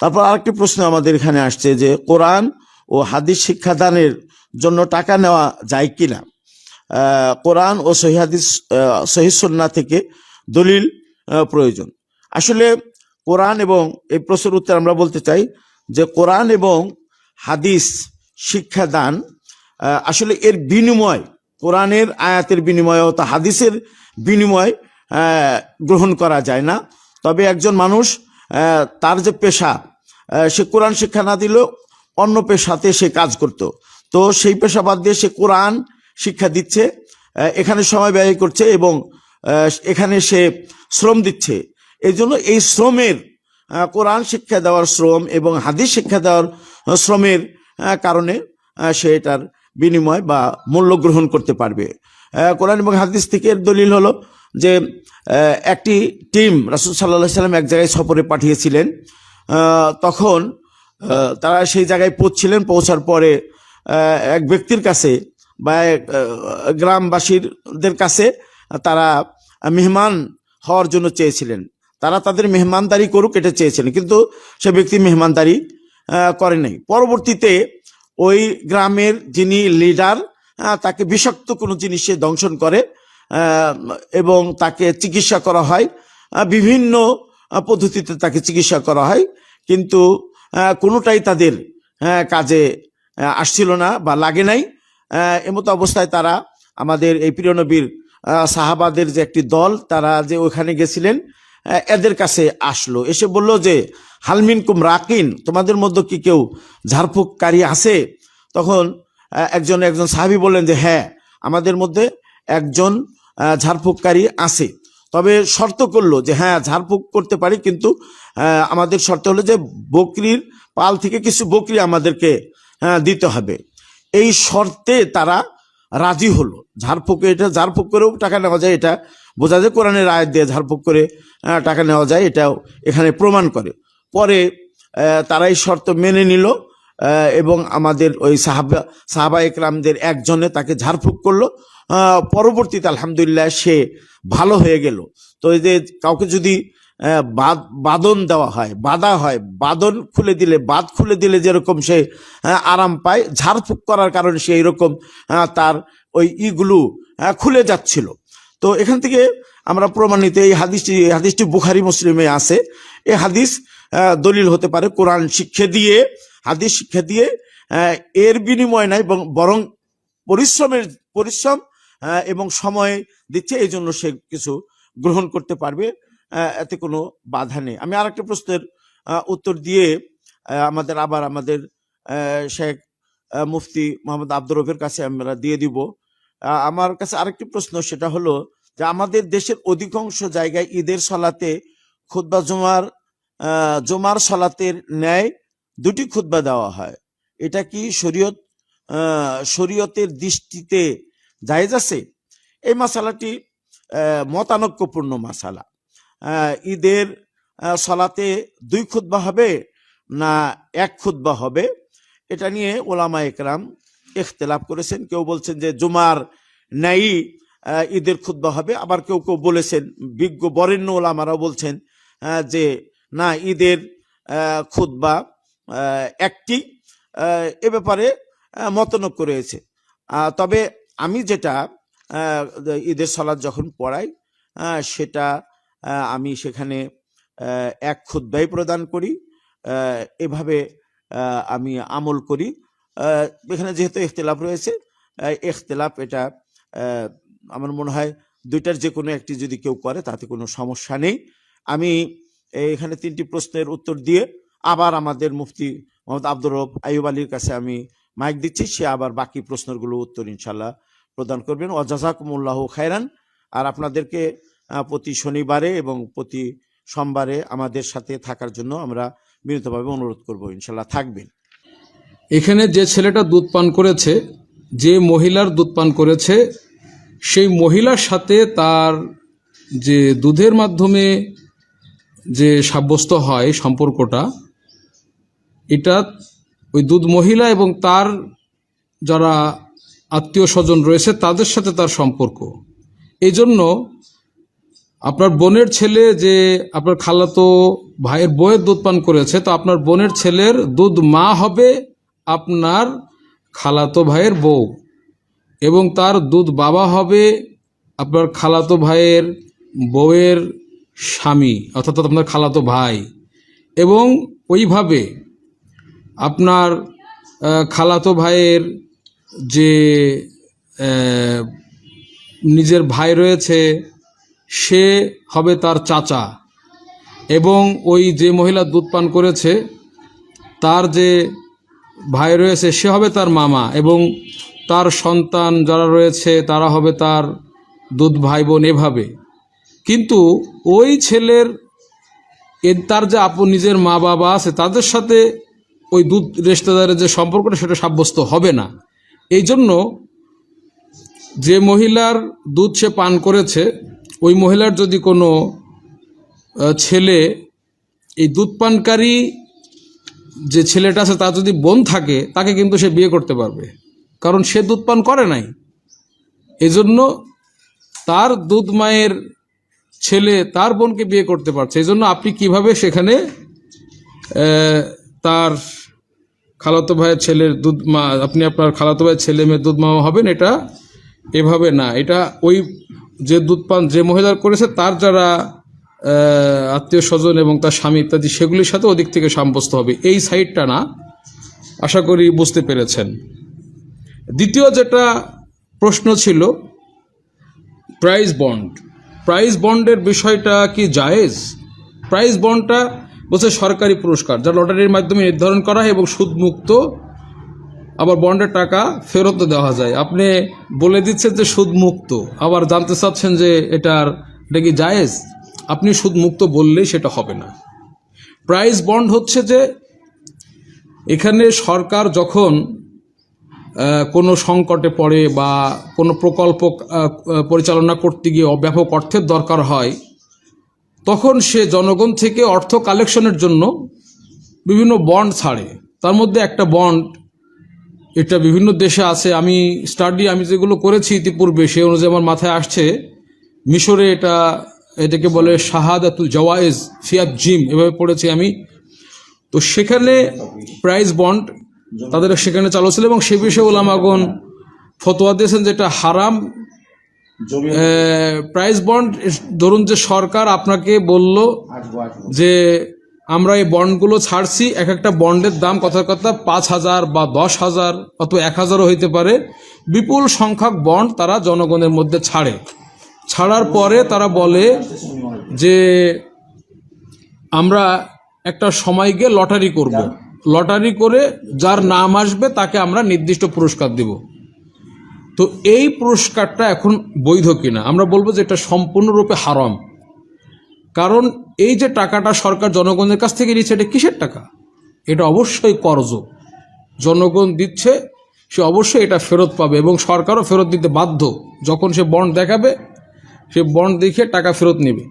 তারপর আরেকটি প্রশ্ন আমাদের এখানে আসছে যে কোরআন ও হাদিস শিক্ষাদানের জন্য টাকা নেওয়া যায় কিনা। কোরআন ও সহিহ হাদিস, সহিহ সুন্নাহ থেকে দলিল প্রয়োজন। আসলে কোরআন এবং, এই প্রশ্নের উত্তর আমরা বলতে চাই যে কোরআন এবং হাদিস শিক্ষাদান আসলে এর বিনিময়, কোরআনের আয়াতের বিনিময় অথবা হাদিসের বিনিময় গ্রহণ করা যায় না। তবে একজন মানুষ তার যে পেশা, সে কোরআন শিক্ষা না দিলেও অন্য পেশাতে সে কাজ করত, তো সেই পেশা বাদ দিয়ে সে কোরআন শিক্ষা দিচ্ছে, এখানে সময় ব্যয় করছে এবং এখানে সে শ্রম দিচ্ছে। এই জন্য এই শ্রমের, কোরআন শিক্ষা দেওয়ার শ্রম এবং হাদিস শিক্ষা দেওয়ার শ্রমের কারণে সে এটার বিনিময় বা মূল্য গ্রহণ করতে পারবে। কোরআন এবং হাদিস থেকে দলিল হলো যে একটি টিম রাসূল সাল্লাল্লাহু আলাইহি সাল্লাম এক জায়গায় সফরে পাঠিয়েছিলেন। তখন তারা সেই জায়গায় পৌঁছার পরে এক ব্যক্তির কাছে বা গ্রামবাসীদের কাছে তারা মেহমান হওয়ার জন্য চেয়েছিলেন। তারা তাদের মেহমানদারি করুক এটা চেয়েছিলেন, কিন্তু সে ব্যক্তি মেহমানদারি করে নাই। পরবর্তীতে ওই গ্রামের যিনি লিডার, তাকে বিষাক্ত কোনো জিনিসে দংশন করে এবং তাকে চিকিৎসা করা হয়, বিভিন্ন পদ্ধতিতে তাকে চিকিৎসা করা হয়, কিন্তু কোনোটাই তাদের কাজে আসছিল না বা লাগে নাই। এমতো অবস্থায় তারা আমাদের এই প্রিয় নবীর সাহাবাদের যে একটি দল, তারা যে ওখানে গেছিলেন, এদের কাছে আসলো, এসে বলল যে হালমিনকুম রাকিন, তোমাদের মধ্যে কি কেউ ঝাড়ফুঁককারী আছে? তখন একজন সাহাবী বললেন যে হ্যাঁ, আমাদের মধ্যে একজন ঝাড়ফুঁককারী আছে, তবে শর্ত করলো যে হ্যাঁ ঝাড়ফুঁক করতে পারি, কিন্তু আমাদের শর্ত হলো যে বকরির পাল থেকে কিছু বকরি আমাদেরকে দিতে হবে। এই শর্তে তারা রাজি হলো। ঝাড়ফুঁকে, এটা ঝাড়ফুঁক করেও টাকা নেওয়া যায়, এটা বোঝা যায় কোরআনের আয়াত দিয়ে ঝাড়ফুঁক করে টাকা নেওয়া যায়, এটাও এখানে প্রমাণ করে। পরে তারা এই শর্ত মেনে নিল এবং আমাদের ওই সাহাবা একরামদের একজনে তাকে ঝাড়ফুঁক করলো। পরবর্তীতে আলহামদুলিল্লাহ সে ভালো হয়ে গেল। তো এই যে কাউকে যদি বাদন দেওয়া হয়, বাধা হয়, বাদন খুলে দিলে, বাদ খুলে দিলে যেরকম সে আরাম পায়, ঝাড়ফুঁক করার কারণে সে এইরকম তার ওই ইগুলো খুলে যাচ্ছিল। তো এখান থেকে আমরা প্রমাণিত, এই হাদিসটি বুখারী মুসলিমে আছে। এই হাদিস দলিল হতে পারে কোরআন শিক্ষা দিয়ে, হাদিস শিক্ষা দিয়ে এর বিনিময় নাই, বরং পরিশ্রম এবং সময় দিচ্ছে, এই জন্য সে কিছু গ্রহণ করতে পারবে। এতে কোনো বাধা নেই। আমি আরেকটা প্রশ্নের উত্তর দিয়ে আমাদের শেখ মুফতি মোহাম্মদ আব্দুর রফের কাছে আমরা দিয়ে দিব। আমার কাছে আরেকটি প্রশ্ন, সেটা হলো যে আমাদের দেশের অধিকাংশ জায়গায় ঈদের সলাতে খুতবা জুমার সলাতের ন্যায় দুটি খুতবা দেওয়া হয়। এটা কি শরীয়তের দৃষ্টিতে জায়েজ আছে? এই মাসালাটি মতানৈক্যপূর্ণ মাসালা। ঈদের সলাতে দুই খুতবা হবে না এক খুতবা হবে, এটা নিয়ে ওলামা একরাম ইখতিলাফ করেছেন। কেউ বলছেন যে জুমার ন্যায় ঈদের খুতবা হবে, আবার কেউ কেউ বলেছেন, বিজ্ঞ বরেণ্য ওলামারাও বলছেন যে না, ঈদের খুতবা একটি। এ ব্যাপারে মতনৈক্য রয়েছে। তবে আমি যেটা ঈদের সালাত যখন পড়াই সেটা আমি সেখানে এক খুতবাই প্রদান করি, এভাবে আমি আমল করি। এখানে যেহেতু ইখতিলাফ রয়েছে, ইখতিলাফ এটা আমার মনে হয় দুইটার যে কোনো একটি যদি কেউ করে তাতে কোনো সমস্যা নেই। আমি এখানে তিনটি প্রশ্নের উত্তর দিয়ে আবার আমাদের মুফতি মোহাম্মদ আব্দুর রব আইয়ুব আলীর কাছে আমি মাইক দিচ্ছি, সে আবার বাকি প্রশ্নগুলো উত্তর ইনশাল্লাহ প্রদান করবেন। ওয়াজাযাকুমুল্লাহু খায়রান। আর আপনাদেরকে প্রতি শনিবারে এবং প্রতি সোমবারে আমাদের সাথে থাকার জন্য আমরা বিনীতভাবে অনুরোধ করব, ইনশাল্লাহ থাকবেন। এখানে যে ছেলেটা দুধ পান করেছে, যে মহিলার দুধ পান করেছে, সেই মহিলার সাথে তার যে দুধের মাধ্যমে যে সাব্যস্ত হয় সম্পর্কটা, এটা ওই দুধ মহিলা এবং তার যারা আত্মীয় স্বজন রয়েছে তাদের সাথে তার সম্পর্ক। এই জন্য আপনার বোনের ছেলে যে আপনার খালাতো ভাইয়ের বউয়ের দুধ পান করেছে, তো আপনার বোনের ছেলের দুধ মা হবে আপনার খালাতো ভাইয়ের বউ, এবং তার দুধ বাবা হবে আপনার খালাতো ভাইয়ের বউয়ের স্বামী, অর্থাৎ আপনার খালাতো ভাই। এবং ওইভাবে আপনার খালাতো ভাইয়ের যে নিজের ভাই রয়েছে সে হবে তার চাচা, এবং ওই যে মহিলা দুধ পান করেছে তার যে ভাই রয়েছে সে হবে তার মামা, এবং তার সন্তান যারা রয়েছে তারা হবে তার দুধ ভাই বোন, এভাবে। কিন্তু ওই ছেলের তার যে নিজের মা বাবা আছে তাদের সাথে ওই দুধ রেশতেদারের যে সম্পর্কটা সেটা সাব্যস্ত হবে না। এই জন্য যে মহিলার দুধ সে পান করেছে, ওই মহিলার যদি কোনো ছেলে, এই দুধ পানকারী যে ছেলেটা আছে তার যদি বোন থাকে, তাকে কিন্তু সে বিয়ে করতে পারবে, কারণ সে দুধ পান করে নাই। এজন্য তার দুধ মায়ের ছেলে তার বোনকে বিয়ে করতে পারছে। এই জন্য আপনি কিভাবে সেখানে তার খালাতো ভাইয়ের ছেলের দুধ মা, আপনি আপনার খালাতো ভাইয়ের ছেলে মেয়ের দুধ মা হবেন, এটা এভাবে না। এটা ওই যে দুধ পান যে মহিলার করেছে তার যারা আত্মীয় স্বজন এবং তার স্বামী ইত্যাদি, সেগুলির সাথে ওদিক থেকে সাব্যস্ত হবে, এই সাইডটা না। আশা করি বুঝতে পেরেছেন। দ্বিতীয় যেটা প্রশ্ন ছিল প্রাইজ বন্ড, প্রাইজ বন্ডের বিষয়টা কি জায়েজ? প্রাইজ বন্ডটা বলছে সরকারি পুরস্কার যা লটারির মাধ্যমে নির্ধারণ করা হয় এবং সুদমুক্ত, আবার বন্ডের টাকা ফেরত দেওয়া যায়। আপনি বলে দিচ্ছেন যে সুদমুক্ত, আবার জানতে চাচ্ছেন যে এটা কি জায়েজ? আপনি সুদমুক্ত বললেই সেটা হবে না। প্রাইজ বন্ড হচ্ছে যে এখানে সরকার যখন কোনো সংকটে পড়ে বা কোনো প্রকল্প পরিচালনা করতে গিয়ে ব্যাপক অর্থের দরকার হয়, তখন সে জনগণ থেকে অর্থ কালেকশনের জন্য বিভিন্ন বন্ড ছাড়ে। তার মধ্যে একটা বন্ড, এটা বিভিন্ন দেশে আছে, আমি যেগুলো করেছি ইতিপূর্বে সে অনুযায়ী আমার মাথায় আসছে, মিশরে এটাকে বলে শাহাদাতুল জাওয়ায়েজ ফিয়াত জিম, এভাবে পড়েছি আমি। তো সেখানে প্রাইজ বন্ড তাদের সেখানে চালু ছিল, এবং সে বিষয়ে ওলামাগণ ফতোয়া দিয়েছেন যেটা হারাম। প্রাইজ বন্ড, ধরুন যে সরকার আপনাকে বলল যে আমরা এই বন্ডগুলো ছাড়ছি, এক একটা বন্ডের দাম কথা 5,000 বা 10,000 অথবা 1,000ও হইতে পারে। বিপুল সংখ্যক বন্ড তারা জনগণের মধ্যে ছাড়ার পরে তারা বলে যে আমরা একটা সময় গিয়ে লটারি করব, লটারি করে যার নাম আসবে তাকে আমরা নির্দিষ্ট পুরস্কার দিব। তো এই পুরস্কারটা এখন বৈধ কিনা আমরা বলবো যে এটা সম্পূর্ণরূপে হারাম। কারণ এই যে টাকাটা সরকার জনগণের কাছ থেকে নিচ্ছে, এটা কিসের টাকা? এটা অবশ্যই কর্জ, জনগণ দিচ্ছে, সে অবশ্যই এটা ফেরত পাবে এবং সরকারও ফেরত দিতে বাধ্য। যখন সে বন্ড দেখাবে, সে বন্ড দেখে টাকা ফেরত নেবে।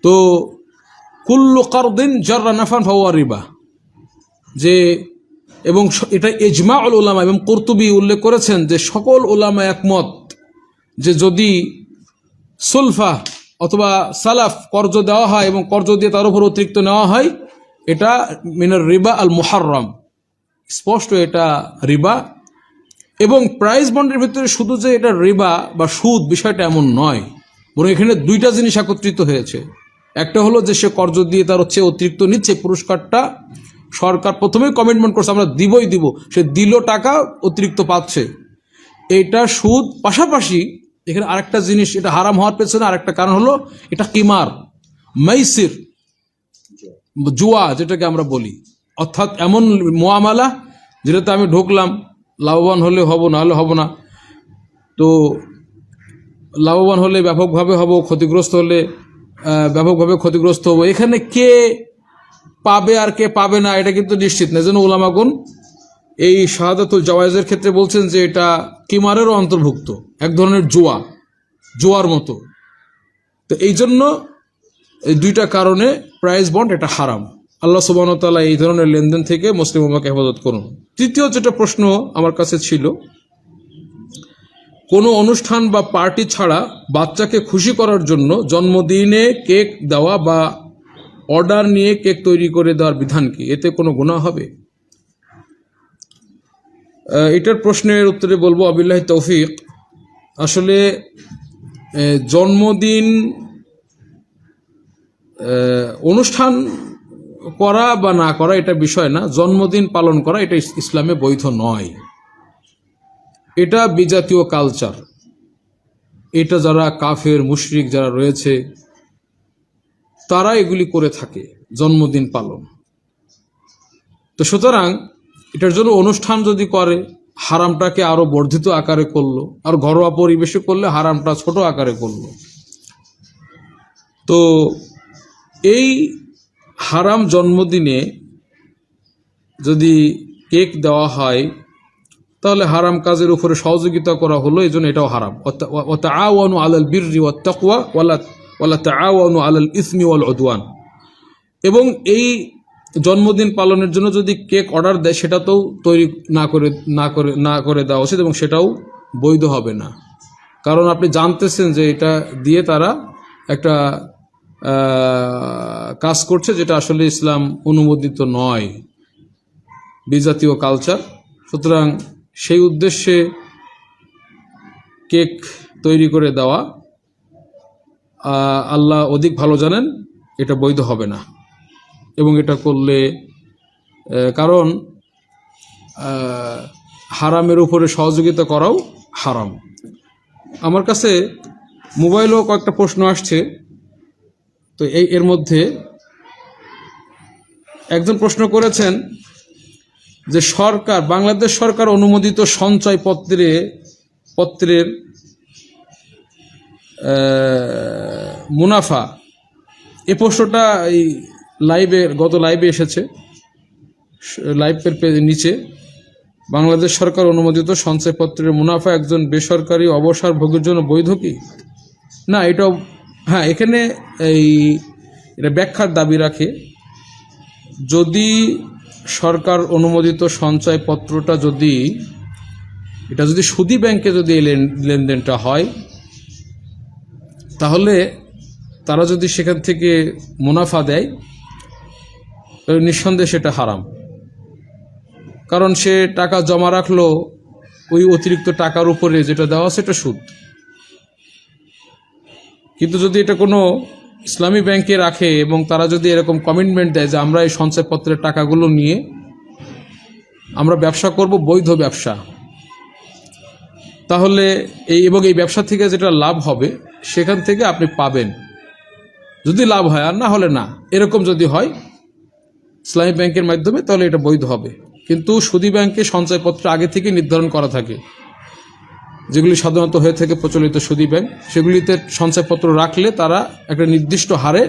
তো কুল্লু কারদিন জাররা নাফান ফাহুয়া রিবা, যে এবং এটা ইজমাউল উলামা, এবং কুরতুবী উল্লেখ করেছেন যে সকল উলামা একমত যে যদি সুলফা অথবা সালাফ কর্জ দেওয়া হয় এবং কর্জ দিয়ে তার উপর অতিরিক্ত নেওয়া হয়, এটা মিনার রিবা আল মুহাররাম, স্পষ্ট এটা রিবা। এবং প্রাইজ বন্ডের ভিতরে শুধু যে এটা রিবা বা সুদ, বিষয়টা এমন নয়, বরং এখানে দুইটা জিনিস একত্রিত হয়েছে। একটা হলো যে সে কর্জ দিয়ে তার হচ্ছে অতিরিক্ত নিচ্ছে, পুরস্কারটা সরকার প্রথমেই কমিটমেন্ট করছে আমরা দিবই দিব, সে দিল, টাকা অতিরিক্ত পাচ্ছে, এটা সুদ। পাশাপাশি এখানে আরেকটা জিনিস, এটা হারাম হওয়ার পেছনে আরেকটা কারণ হলো এটা কিমার, মাইসির, জুয়া যেটাকে আমরা বলি, অর্থাৎ এমন মুআমালা যেটাতে আমি ঢুকলাম, লাভবান হলে হব, না হলে হব না। তো লাভবান হলে ব্যাপকভাবে হব, ক্ষতিগ্রস্ত হলে ব্যাপকভাবে ক্ষতিগ্রস্ত হব। এখানে কে পাবে আর কে পাবে না এটা কিন্তু নিশ্চিত না। এজন্য উলামাগণ এই শাহাদাতুল জাওয়াইজের ক্ষেত্রে বলছেন যে এটা কিমারেরও অন্তর্ভুক্ত, এক ধরনের জুয়ার মতো। তো এই জন্য এই দুইটা কারণে প্রাইজ বন্ড এটা হারাম। আল্লাহ সুবহানাহু ওয়া তাআলা এই ধরনের লেনদেন থেকে মুসলিম উম্মাহকে হেফাজত করুন। তৃতীয় যেটা প্রশ্ন আমার কাছে ছিল, কোনো অনুষ্ঠান বা পার্টি ছাড়া বাচ্চাকে খুশি করার জন্য জন্মদিনে কেক দেওয়া বা অর্ডার নিয়ে কেক তৈরি করে দেওয়ার বিধান কি? এতে কোনো গুনাহ হবে? এটার প্রশ্নের উত্তরে বলবো আবিল্লাহি তৌফিক। আসলে জন্মদিন অনুষ্ঠান করা বা না করা এটা বিষয় না, জন্মদিন পালন করা এটা ইসলামে বৈধ নয়। এটা বিজাতীয় কালচার, এটা যারা কাফের মুশরিক যারা রয়েছে তারা এগুলি করে থাকে, জন্মদিন পালন। তো সুতরাং এটার জন্য অনুষ্ঠান যদি করে, হারামটাকে আরো বর্ধিত আকারে করলো, আর ঘরোয়া পরিবেশে করলে হারামটা ছোট আকারে করলো। তো এই হারাম জন্মদিনে যদি কেক দেওয়া হয় তাহলে হারাম কাজের উপরে সহযোগিতা করা হলো, এই জন্য এটাও হারাম। ওয়া তাআওয়ানু আলাল বিররি ওয়াত তাকওয়া ওয়ালা তাআওয়ানু আলাল ইসমি ওয়াল উদওয়ান। এবং এই জন্মদিন পালনের জন্য যদি কেক অর্ডার দেয় সেটাতেও তৈরি না করে দেওয়া উচিত, এবং সেটাও বৈধ হবে না। কারণ আপনি জানতেছেন যে এটা দিয়ে তারা একটা কাজ করছে যেটা আসলে ইসলাম অনুমোদিত নয়, বিজাতীয় কালচার। সুতরাং সেই উদ্দেশ্যে কেক তৈরি করে দেওয়া, আল্লাহ অধিক ভালো জানেন, এটা বৈধ হবে না। এবং এটা করলে কারণ হারামের উপরে সহযোগিতা করাও হারাম। আমার কাছে মোবাইলেও কয়েকটা প্রশ্ন আসছে, তো এর মধ্যে একজন প্রশ্ন করেছেন যে বাংলাদেশ সরকার অনুমোদিত সঞ্চয় পত্রের মুনাফা, এই প্রশ্নটা এই গত লাইভে এসেছে, লাইভের নিচে বাংলাদেশ সরকার অনুমোদিত সঞ্চয়পত্রের মুনাফা একজন বেসরকারি অবসরভোগীর জন্য বৈধ কি না? এটাও হ্যাঁ, এখানে এটা ব্যাখ্যার দাবি রাখে। যদি সরকার অনুমোদিত সঞ্চয়পত্রটা যদি সুদী ব্যাংকে যদি এই লেনদেনটা হয়, তাহলে তারা যদি সেখান থেকে মুনাফা দেয়, নিঃসন্দেহে সেটা হারাম। কারণ সে টাকা জমা রাখলো, ওই অতিরিক্ত টাকার উপরে যেটা দেওয়া সেটা সুদ। কিন্তু যদি এটা কোনো ইসলামী ব্যাংকে রাখে এবং তারা যদি এরকম কমিটমেন্ট দেয় যে আমরা এই সঞ্চয়পত্রের টাকাগুলো নিয়ে আমরা ব্যবসা করব, বৈধ ব্যবসা, তাহলে এই ব্যবসা থেকে যেটা লাভ হবে সেখান থেকে আপনি পাবেন। যদি লাভ হয়, আর না হলে না। এরকম যদি হয় ইসলামী ব্যাংকের মাধ্যমে, তাহলে এটা বৈধ হবে। কিন্তু সুদী ব্যাংকে সঞ্চয়পত্র আগে থেকে নির্ধারণ করা থাকে, যেগুলি সাধারণত হয়ে থাকে প্রচলিত সুদী ব্যাংক, সেগুলিতে সঞ্চয়পত্র রাখলে তারা একটা নির্দিষ্ট হারে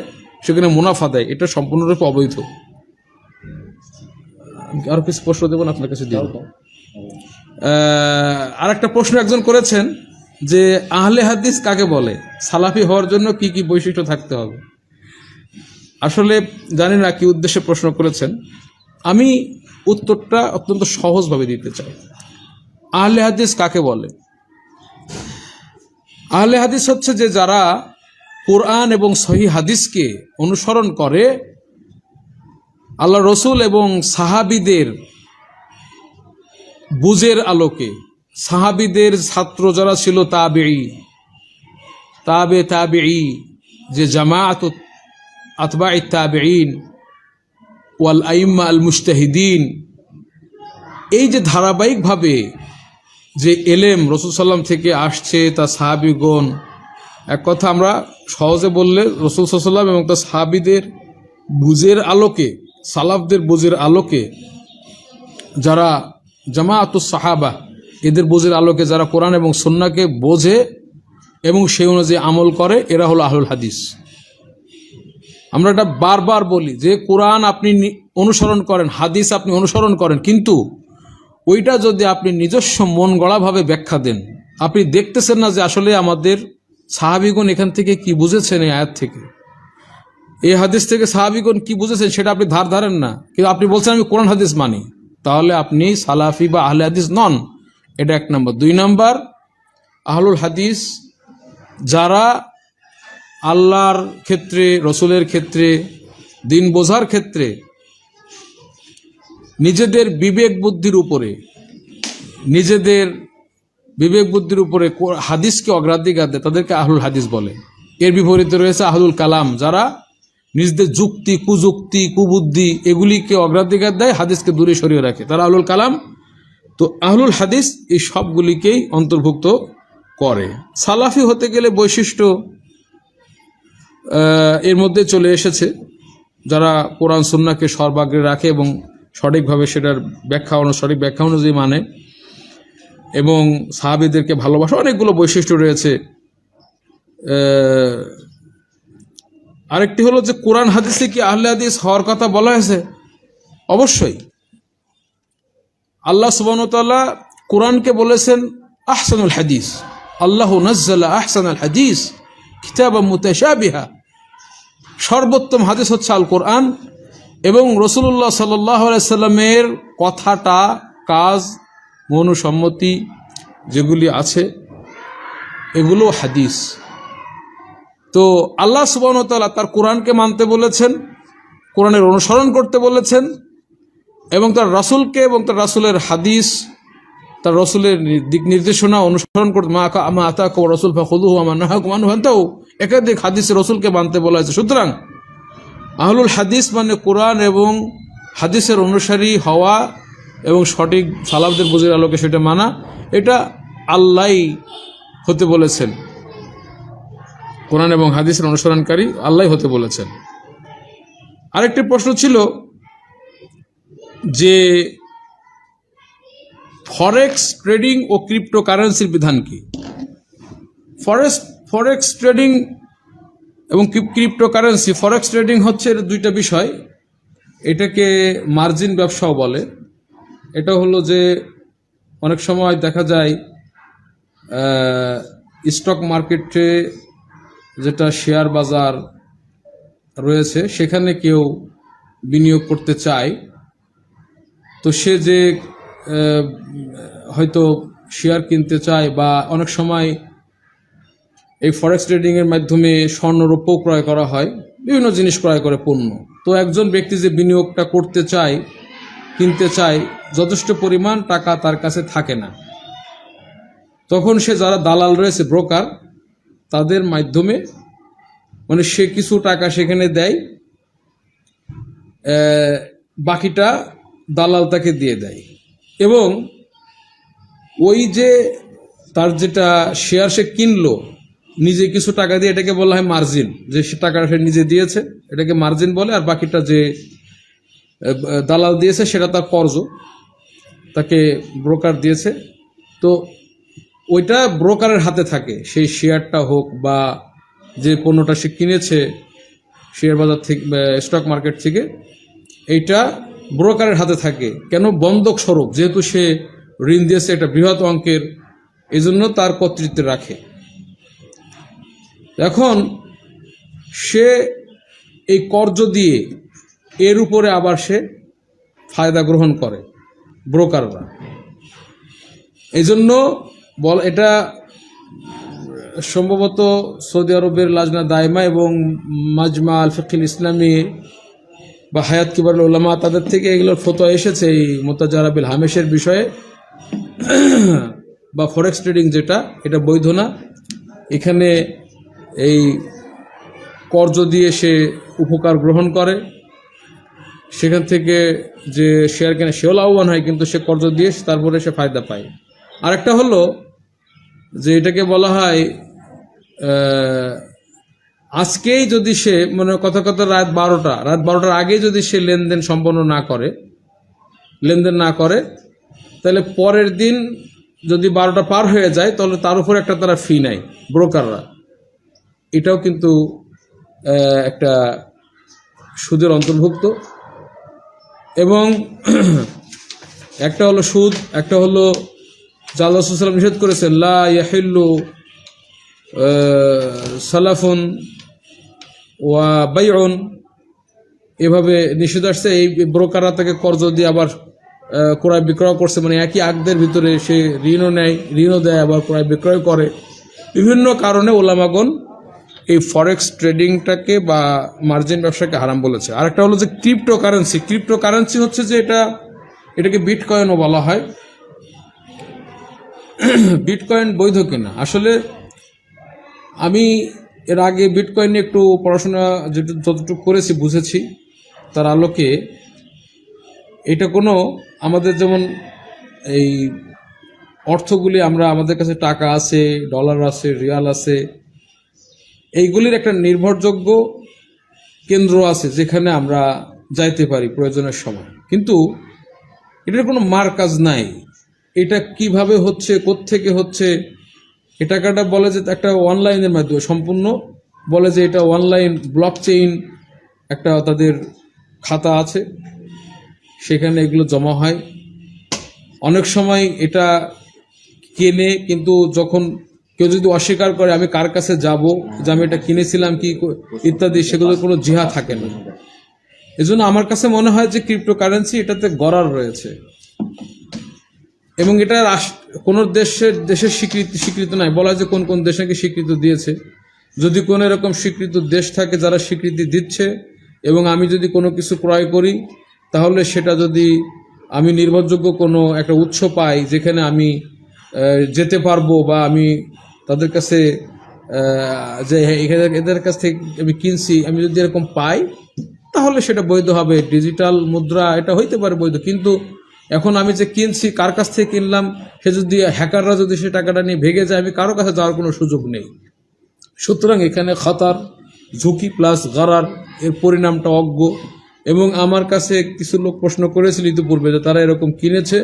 সেখানে মুনাফা দেয়। এটা সম্পূর্ণরূপে অবৈধ। আরো কিছু প্রশ্ন দেবেন আপনার কাছে দিয়ে। আর একটা প্রশ্ন একজন করেছেন যে আহলে হাদিস কাকে বলে, সালাফি হওয়ার জন্য কি কি বৈশিষ্ট্য থাকতে হবে। আসলে জানি না কি উদ্দেশ্যে প্রশ্ন করেছেন, আমি উত্তরটা অত্যন্ত সহজভাবে দিতে চাই। আহলে হাদিস কাকে বলে? আহলে হাদিস হচ্ছে যে যারা কোরআন এবং সহিহ হাদিসকে অনুসরণ করে, আল্লাহ রসুল এবং সাহাবিদের বুঝের আলোকে, সাহাবিদের ছাত্র যারা ছিল তাবেঈ, তাবেঈ, যে জামাআত আতবাঈ তাবেঈন ওয়াল আইম্মা আল মুজতাহিদিন, এই যে ধারাবাহিকভাবে যে এলেম রাসূল সাল্লাম থেকে আসছে, তা সাহাবীগণ, এক কথা আমরা সহজে বললে রাসূল সাল্লাম এবং তার সাহাবীদের বুঝের আলোকে, সালাফদের বুঝের আলোকে যারা জামাআতুস সাহাবা, এদের বুঝের আলোকে যারা কোরআন এবং সুন্নাহকে বোঝে এবং সেই অনুযায়ী আমল করে, এরা হলো আহলুল হাদিস। আমরা এটা বারবার বলি যে কোরআন আপনি অনুসরণ করেন, হাদিস আপনি অনুসরণ করেন, কিন্তু ওইটা যদি আপনি নিজস্ব মন গড়াভাবে ব্যাখ্যা দেন, আপনি দেখতেছেন না যে আসলে আমাদের সাহাবীগণ এখান থেকে কি বুঝেছেন, এই আয়াত থেকে, এই হাদিস থেকে সাহাবীগণ কি বুঝেছেন সেটা আপনি ধারেন না, কিন্তু আপনি বলছেন আমি কোরআন হাদিস মানি, তাহলে আপনি সালাফি বা আহলে হাদিস নন। এটা এক নম্বর। দুই নম্বর, আহলুল হাদিস যারা আল্লাহর ক্ষেত্রে, রসুলের ক্ষেত্রে, দিন বোঝার ক্ষেত্রে নিজেদের বিবেক বুদ্ধির উপরে হাদিসকে অগ্রাধিকার দেয়, তাদেরকে আহলুল হাদিস বলে। এর বিপরীতে রয়েছে আহলুল কালাম, যারা নিজেদের যুক্তি, কুযুক্তি, কুবুদ্ধি এগুলিকে অগ্রাধিকার দেয়, হাদিসকে দূরে সরিয়ে রাখে, তারা আহলুল কালাম। তো আহলুল হাদিস এই সবগুলিকেই অন্তর্ভুক্ত করে। সালাফি হতে গেলে বৈশিষ্ট্য এর মধ্যে চলে এসেছে, যারা কোরআন সুন্নাহকে সর্বাগ্রে রাখে এবং সঠিকভাবে সেটার সঠিক ব্যাখ্যা অনুযায়ী মানে, এবং সাহাবীদেরকে ভালোবাসা, অনেকগুলো বৈশিষ্ট্য রয়েছে। আরেকটি হলো যে কোরআন হাদিসে কি আহলে হাদিস হওয়ার কথা বলা হয়েছে? অবশ্যই। আল্লাহ সুবহানাহু ওয়া তাআলা কোরআনকে বলেছেন আহসানুল হাদিস, আল্লাহু নাজ্জালা আহসানুল হাদিস কিতাবাম মুতাশাবিহা, সর্বোত্তম হাদিস হচ্ছে আল কোরআন, এবং রাসূলুল্লাহ সাল্লাল্লাহু আলাইহি সাল্লামের কথাটা, কাজ, মনুসম্মতি যেগুলি আছে এগুলো হাদিস। তো আল্লাহ সুবহানাহু ওয়া তাআলা তার কোরআনকে মানতে বলেছেন, কোরআনের অনুসরণ করতে বলেছেন, এবং তার রাসূলকে এবং তার রাসূলের হাদিস, তার রাসূলের দিক নির্দেশনা অনুসরণ করতে, মা আতাকুম রাসূল ফাখুযুহু ওয়া মা নাহাকুম আনহু ফান্তাহু, একাধিক হাদিসে রাসূলকে মানতে বলা হয়েছে। সুতরাং আহলুল হাদিস মানে কোরআন এবং হাদিসের অনুসারী হওয়া এবং সঠিক সালাফদের বুঝের আলোকে সেটা মানা, এটা আল্লাহই হতে বলেছেন। কোরআন এবং হাদিসের অনুসরণকারী আল্লাহই হতে বলেছেন। আরেকটি প্রশ্ন ছিল যে ফরেক্স ট্রেডিং ও ক্রিপ্টোকারেন্সির বিধান কি? ফরেক্স ট্রেডিং এবং ক্রিপ্টোকারেন্সি, ফরেক্স ট্রেডিং হচ্ছে দুইটা বিষয়। এটাকে মার্জিন ব্যবসাও বলে। এটা হলো যে অনেক সময় দেখা যায় স্টক মার্কেটে যেটা শেয়ার বাজার রয়েছে সেখানে কেউ বিনিয়োগ করতে চায়, তো সে যে হয়তো শেয়ার কিনতে চায়, বা অনেক সময় এই ফরেক্স ট্রেডিংয়ের মাধ্যমে স্বর্ণ রৌপ্য ক্রয় করা হয়, বিভিন্ন জিনিস ক্রয় করে, পণ্য। তো একজন ব্যক্তি যে বিনিয়োগটা করতে চায়, কিনতে চায়, যথেষ্ট পরিমাণ টাকা তার কাছে থাকে না, তখন সে যারা দালাল রয়েছে, ব্রোকার, তাদের মাধ্যমে মানে সে কিছু টাকা সেখানে দেয়, বাকিটা দালাল তাকে দিয়ে দেয়, এবং ওই যে তার যেটা শেয়ার সে কিনলো, নিজে কিছু টাকা দিয়ে, এটাকে বলা হয় মার্জিন, যে সে টাকাটা সে নিজে দিয়েছে এটাকে মার্জিন বলে, আর বাকিটা যে দালাল দিয়েছে সেটা তার কর্জ, তাকে ব্রোকার দিয়েছে। তো ওইটা ব্রোকারের হাতে থাকে, সেই শেয়ারটা হোক বা যে পণ্যটা সে কিনেছে শেয়ার বাজার থেকে, স্টক মার্কেট থেকে, এইটা ব্রোকারের হাতে থাকে। কেন? বন্ধক স্বরূপ, যেহেতু সে ঋণ দিয়েছে একটা বৃহৎ অঙ্কের, এই জন্য তার কর্তৃত্বে রাখে। এখন সে এই কর্জ দিয়ে এর উপরে আবার সে ফায়দা গ্রহণ করে ব্রোকাররা। এই জন্য এটা সম্ভবত সৌদি আরবের লাজনা দায়মা এবং মাজমা আল ফিকহিল ইসলামী বা হায়াত কিবারুল উলামা, তাদের থেকে এগুলোর ফতোয়া এসেছে এই মুতাজারা বিল হামেশের বিষয়ে, বা ফরেক্স ট্রেডিং, যেটা এটা বৈধ না। এখানে এই কর্জ দিয়ে সে উপকার গ্রহণ করে, সেখান থেকে যে শেয়ার কেনে সেও লাভবান হয়, কিন্তু সে কর্জ দিয়ে তারপরে সে ফায়দা পায়। আরেকটা হলো যে এটাকে বলা হয় আজকেই যদি সে মানে কথা রাত 12টার আগে যদি সে লেনদেন সম্পন্ন না করে, তাহলে পরের দিন যদি 12টা পার হয়ে যায়, তাহলে তার উপর একটা তারা ফি নেয় ব্রোকাররা। এটাও কিন্তু একটা সুদের অন্তর্ভুক্ত। এবং একটা হলো সুদ, একটা হলো যা আল্লাহ রাসূল সাল্লাল্লাহু আলাইহি ওয়াসাল্লাম নিষেধ করেছেন, লা ইয়াহিল্লু সালাফুন ওয়া বাইউন, এভাবে নিষেধ আসছে। এই ব্রোকাররা তাকে কর্জ দিয়ে আবার ক্রয় বিক্রয় করছে, মানে একই আকদের ভিতরে সে ঋণও দেয়, আবার ক্রয় বিক্রয় করে। বিভিন্ন কারণে ওলামাগণ এই ফরেক্স ট্রেডিংটাকে বা মার্জিন ব্যবসাকে হারাম বলেছে। আরেকটা হলো যে ক্রিপ্টোকারেন্সি হচ্ছে যে এটাকে বিটকয়েনও বলা হয়। বিটকয়েন বৈধ কিনা, আসলে আমি এর আগে বিটকয়েন নিয়ে একটু পড়াশোনা যতটুকু করেছি বুঝেছি, তার আলোকে এটা কোনো আমাদের যেমন এই অর্থগুলি আমাদের কাছে টাকা আছে, ডলার আছে, রিয়াল আছে, এইগুলির একটা নির্ভরযোগ্য কেন্দ্র আছে যেখানে আমরা যাইতে পারি প্রয়োজনের সময়, কিন্তু এটার কোনো মারকাজ নাই। এটা কিভাবে হচ্ছে, কোত্থেকে হচ্ছে, এ টাকাটা বলে যে একটা অনলাইনের মাধ্যমে সম্পূর্ণ, বলে যে এটা অনলাইন ব্লকচেইন একটা তাদের খাতা আছে, সেখানে এগুলো জমা হয়। অনেক সময় এটা কেনে, কিন্তু যখন কেউ যদি অস্বীকার করে আমি কার কাছে যাব, যে আমি এটা কিনেছিলাম কি ইত্যাদি, সেগুলোর কোনো জিহা থাকে না। এজন্য আমার কাছে মনে হয় যে ক্রিপ্টোকারেন্সি এটাতে গড়ার রয়েছে, এবং এটা কোনো দেশের স্বীকৃত নাই। বলা হয় যে কোন কোন দেশ নাকি স্বীকৃত দিয়েছে। যদি কোনো এরকম স্বীকৃত দেশ থাকে যারা স্বীকৃতি দিচ্ছে, এবং আমি যদি কোনো কিছু ক্রয় করি, তাহলে সেটা যদি আমি নির্ভরযোগ্য কোনো একটা উৎস পাই যেখানে আমি যেতে পারবো, বা আমি তাদের কাছে যে এদের কাছ থেকে আমি কিনছি, আমি যদি এরকম পাই, তাহলে সেটা বৈধ হবে। ডিজিটাল মুদ্রা এটা হইতে পারে বৈধ, কিন্তু এখন আমি যে কিনছি, কার কাছ থেকে কিনলাম, সে যদি হ্যাকাররা যদি সে টাকাটা নিয়ে ভেগে যায়, আমি কারো কাছে যাওয়ার কোনো সুযোগ নেই। সুতরাং এখানে খাতার, ঝুঁকি প্লাস গরার, এর পরিণামটা অজ্ঞ। এবং আমার কাছে কিছু লোক প্রশ্ন করেছিল ইতিপূর্বে যে তারা এরকম কিনেছে,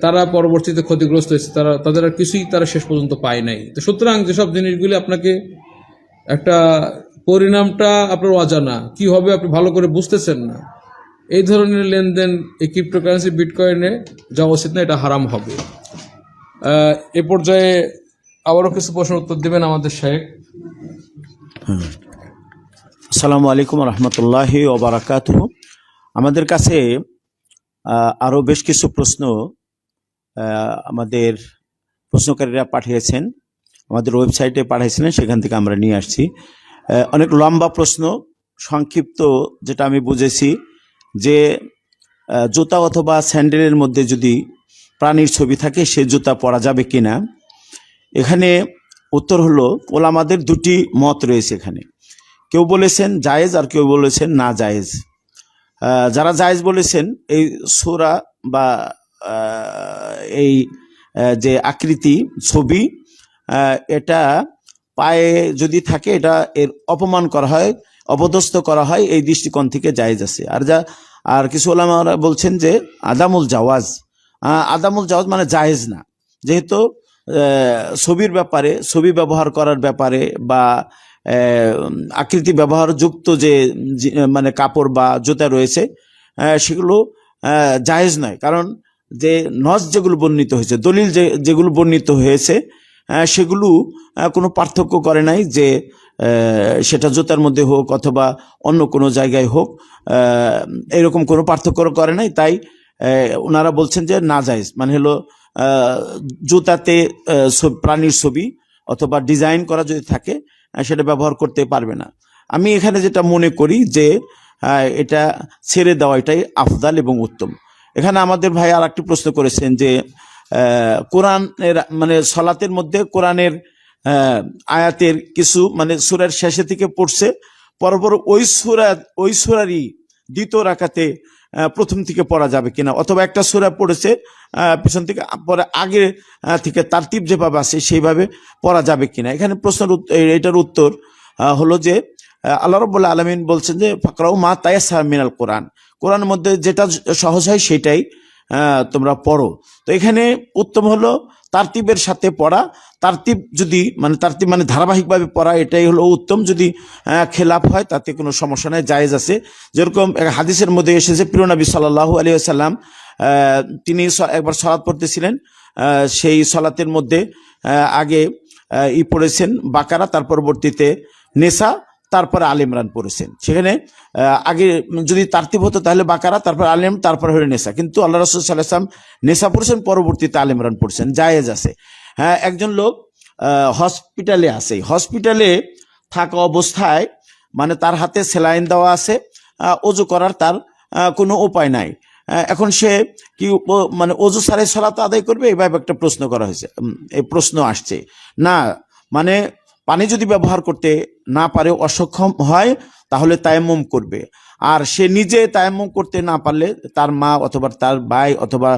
তারা পরবর্তীতে ক্ষতিগ্রস্ত হয়েছে, তাদের আর কিছুই তারা শেষ পর্যন্ত পায় নাই। তো সুতরাং যেসব জিনিসগুলি আপনাকে একটা পরিণামটা আপনার অজানা, কি হবে আপনি ভালো করে বুঝতেছেন না, এই ধরনের লেনদেন এই ক্রিপ্টোকারেন্সি বিটকয়েনে যাওয়া উচিত না, এটা হারাম হবে। এ পর্যায়ে আবারও কিছু প্রশ্ন উত্তর দেবেন আমাদের শেখ। আসসালামু আলাইকুম রহমতুল্লাহি ওয়া বারাকাতুহু। আমাদের কাছে আরও বেশ কিছু প্রশ্ন আমাদের প্রশ্নকারীরা পাঠিয়েছেন, আমাদের ওয়েবসাইটে পাঠিয়েছিলেন, সেখান থেকে আমরা নিয়ে আসছি। অনেক লম্বা প্রশ্ন, সংক্ষিপ্ত যেটা আমি বুঝেছি যে জুতা অথবা স্যান্ডেলের মধ্যে যদি প্রাণীর ছবি থাকে সে জুতা পরা যাবে কিনা। এখানে উত্তর হলো, ওলামাদের দুটি মত রয়েছে এখানে। কেউ বলেছেন জায়েজ আর কেউ বলেছেন না জায়েজ। যারা জায়েজ বলেছেন, এই সূরা বা এই যে আকৃতি ছবি এটা পায়ে যদি থাকে এটা এর অপমান করা হয়, অপদস্থ করা হয়, এই দৃষ্টিকোণ থেকে জায়েজ আছে। আর কিছু ওলামারা বলছেন যে আদামুল জাওয়াজ, আদামুল জাওয়াজ মানে জায়েজ না, যেহেতু ছবির ব্যাপারে, ছবি ব্যবহার করার ব্যাপারে বা আকৃতি ব্যবহার যুক্ত যে মানে কাপড় বা জুতা রয়েছে সেগুলো জায়েজ নয়। কারণ যে নস যেগুলো বর্ণিত হয়েছে, দলিল যেগুলো বর্ণিত হয়েছে সেগুলো কোনো পার্থক্য করে নাই যে সেটা জুতার মধ্যে হোক অথবা অন্য কোনো জায়গায় হোক, এরকম কোনো পার্থক্য করে নাই। তাই ওনারা বলছেন যে না জায়েজ, মানে হলো জুতাতে প্রাণীর ছবি অথবা ডিজাইন করা যদি থাকে সেটা ব্যবহার করতে পারবে না। আমি এখানে যেটা মনে করি যে এটা ছেড়ে দেওয়া এটাই আফদাল এবং উত্তম। এখানে আমাদের ভাই আর একটি প্রশ্ন করেছেন যে কোরআনের মানে সলাতের মধ্যে কোরআনের আয়াতের কিছু মানে সূরার শেষে থেকে পড়ছে, পরপর ওই সূরারই দ্বিতীয় রাকাতে প্রথম থেকে পড়া যাবে কিনা, অথবা একটা সূরা পড়েছে পিছন থেকে পরে আগে থেকে তারতিব যেভাবে আছে সেইভাবে পড়া যাবে কিনা। এখানে এটার উত্তর হলো যে আল্লাহ রাব্বুল আলামিন বলছেন যে ফাকরাউ মা তায়াসসারা মিনাল কোরআন, কোরআনের মধ্যে যেটা সহজ হয় সেটাই তোমরা পড়ো। তো এখানে উত্তম হলো তারতিবের সাথে পড়া। তারতিব মানে ধারাবাহিকভাবে পড়া, এটাই হলো উত্তম। যদি খেলাফ হয় তাতে কোনো সমস্যা নাই, জায়েজ আছে। যেরকম হাদিসের মধ্যে এসেছে প্রিয় নবী সাল্লাল্লাহু আলাইহি ওয়াসাল্লাম তিনি একবার সালাত পড়তেছিলেন, সেই সালাতের মধ্যে আগে পড়েছেন বাকারা, তার পরবর্তীতে নেসা, তারপরে আল ইমরান পড়েছেন। সেখানে আগে যদি তারতিব হতো তাহলে বাকারা, তারপর আল ইমরান, তারপর হলো নেসা, কিন্তু আল্লাহ রাসূল সাল্লাল্লাহু আলাইহি ওয়াসাল্লাম নেসা পড়েছেন, পরবর্তীতে আল ইমরান পড়েছেন, জায়েজ আছে। হ্যাঁ, একজন লোক হসপিটালে আছে, হসপিটালে থাকা অবস্থায় মানে তার হাতে সেলাইন দেওয়া আছে, ওযু করার তার কোনো উপায় নাই। এখন সে কি মানে ওযু ছাড়াই সালাত আদায় করবে, এইভাবে একটা প্রশ্ন করা হয়েছে, এই প্রশ্ন আসছে। না, মানে পানি যদি ব্যবহার করতে না পারে, অসক্ষম হয়, তাহলে তায়াম্মুম করবে। আর সে নিজে তায়াম্মুম করতে না পারলে তার মা অথবা তার ভাই অথবা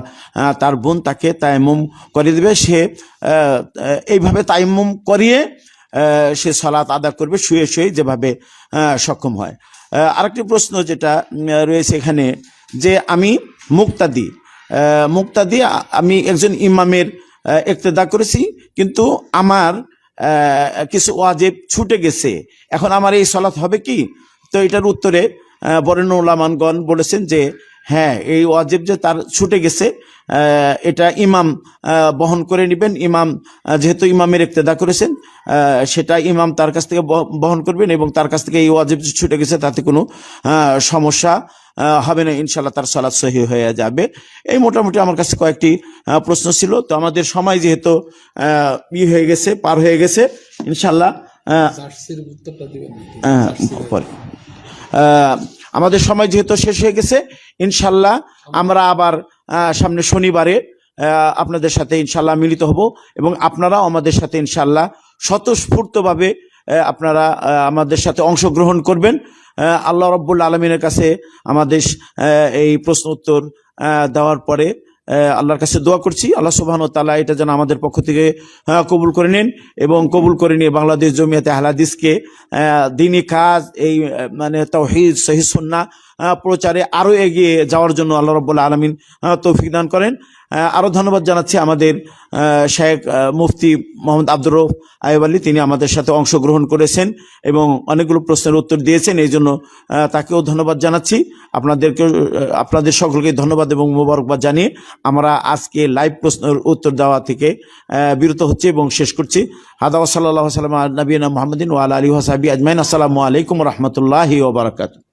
তার বোন তাকে তায়াম্মুম করিয়ে দেবে। সে এইভাবে তায়াম্মুম করিয়ে সে সালাত আদা করবে শুয়ে শুয়ে যেভাবে সক্ষম হয়। আরেকটি প্রশ্ন যেটা রয়েছে এখানে যে আমি মুক্তাদি আমি একজন ইমামের ইক্তেদা করেছি, কিন্তু আমার কিছু ওয়াজিব ছুটে গেছে, এখন আমার এই সালাত হবে কি? তো এটার উত্তরে বরেণ্য উলামাগণ বলেছেন যে হ্যাঁ, এই ওয়াজিব যে তার ছুটে গেছে এটা ইমাম বহন করে নেবেন। ইমাম যেহেতু ইমামের ইক্তেদা করেছেন, সেটা ইমাম তার কাছ থেকে বহন করবেন এবং তার কাছ থেকে এই ওয়াজিব ছুটে গেছে তাতে কোনো সমস্যা হবে না, ইনশাল্লাহ তার সালাত সহি হয়ে যাবে। এই মোটামুটি আমার কাছে কয়েকটি প্রশ্ন ছিল। তো আমাদের সময় যেহেতু হয়ে গেছে, পার হয়ে গেছে, ইনশাল্লাহ পরে আমাদের সময় যেহেতু শেষ হয়ে গেছে, ইনশাল্লাহ আমরা আবার সামনে শনিবারে আপনাদের সাথে ইনশাল্লাহ মিলিত হব এবং আপনারাও আমাদের সাথে ইনশাল্লাহ স্বতঃস্ফূর্তভাবে আপনারা আমাদের সাথে অংশগ্রহণ করবেন। আল্লাহ রাব্বুল আলামিনের কাছে আমাদের এই প্রশ্ন উত্তর দেওয়ার পরে আল্লাহর কাছে দোয়া করছি, আল্লাহ সুবহানাহু ওয়া তাআলা এটা যেন আমাদের পক্ষ থেকে কবুল করে নেন এবং কবুল করে নিয়ে বাংলাদেশ জমিয়তে আহলে হাদিসকে দ্বীনি কাজ, এই মানে তাওহীদ সহিহ সুন্নাহ প্রচারে আরো এগিয়ে যাওয়ার জন্য আল্লাহ রাব্বুল আলামিন তৌফিক দান করেন। আরো ধন্যবাদ জানাচ্ছি আমাদের শেখ মুফতি মোহাম্মদ আব্দুর রউফ আইয়ুব আলী, তিনি আমাদের সাথে অংশগ্রহণ করেছেন এবং অনেকগুলো প্রশ্নের উত্তর দিয়েছেন, এই জন্য তাকেও ধন্যবাদ জানাচ্ছি। আপনাদের সকলকে ধন্যবাদ এবং মোবারকবাদ জানিয়ে আমরা আজকে লাইভ প্রশ্নের উত্তর দেওয়া থেকে বিরত হচ্ছি এবং শেষ করছি। হাদা ওয়া সাল্লাল্লাহু আলা নবিয়িনা মুহাম্মাদিন ওয়া আলা আলিহি ওয়া সাহবিহি আজমাইন। আসসালামু আলাইকুম ওয়া রাহমাতুল্লাহি ওয়া বারাকাতুহু।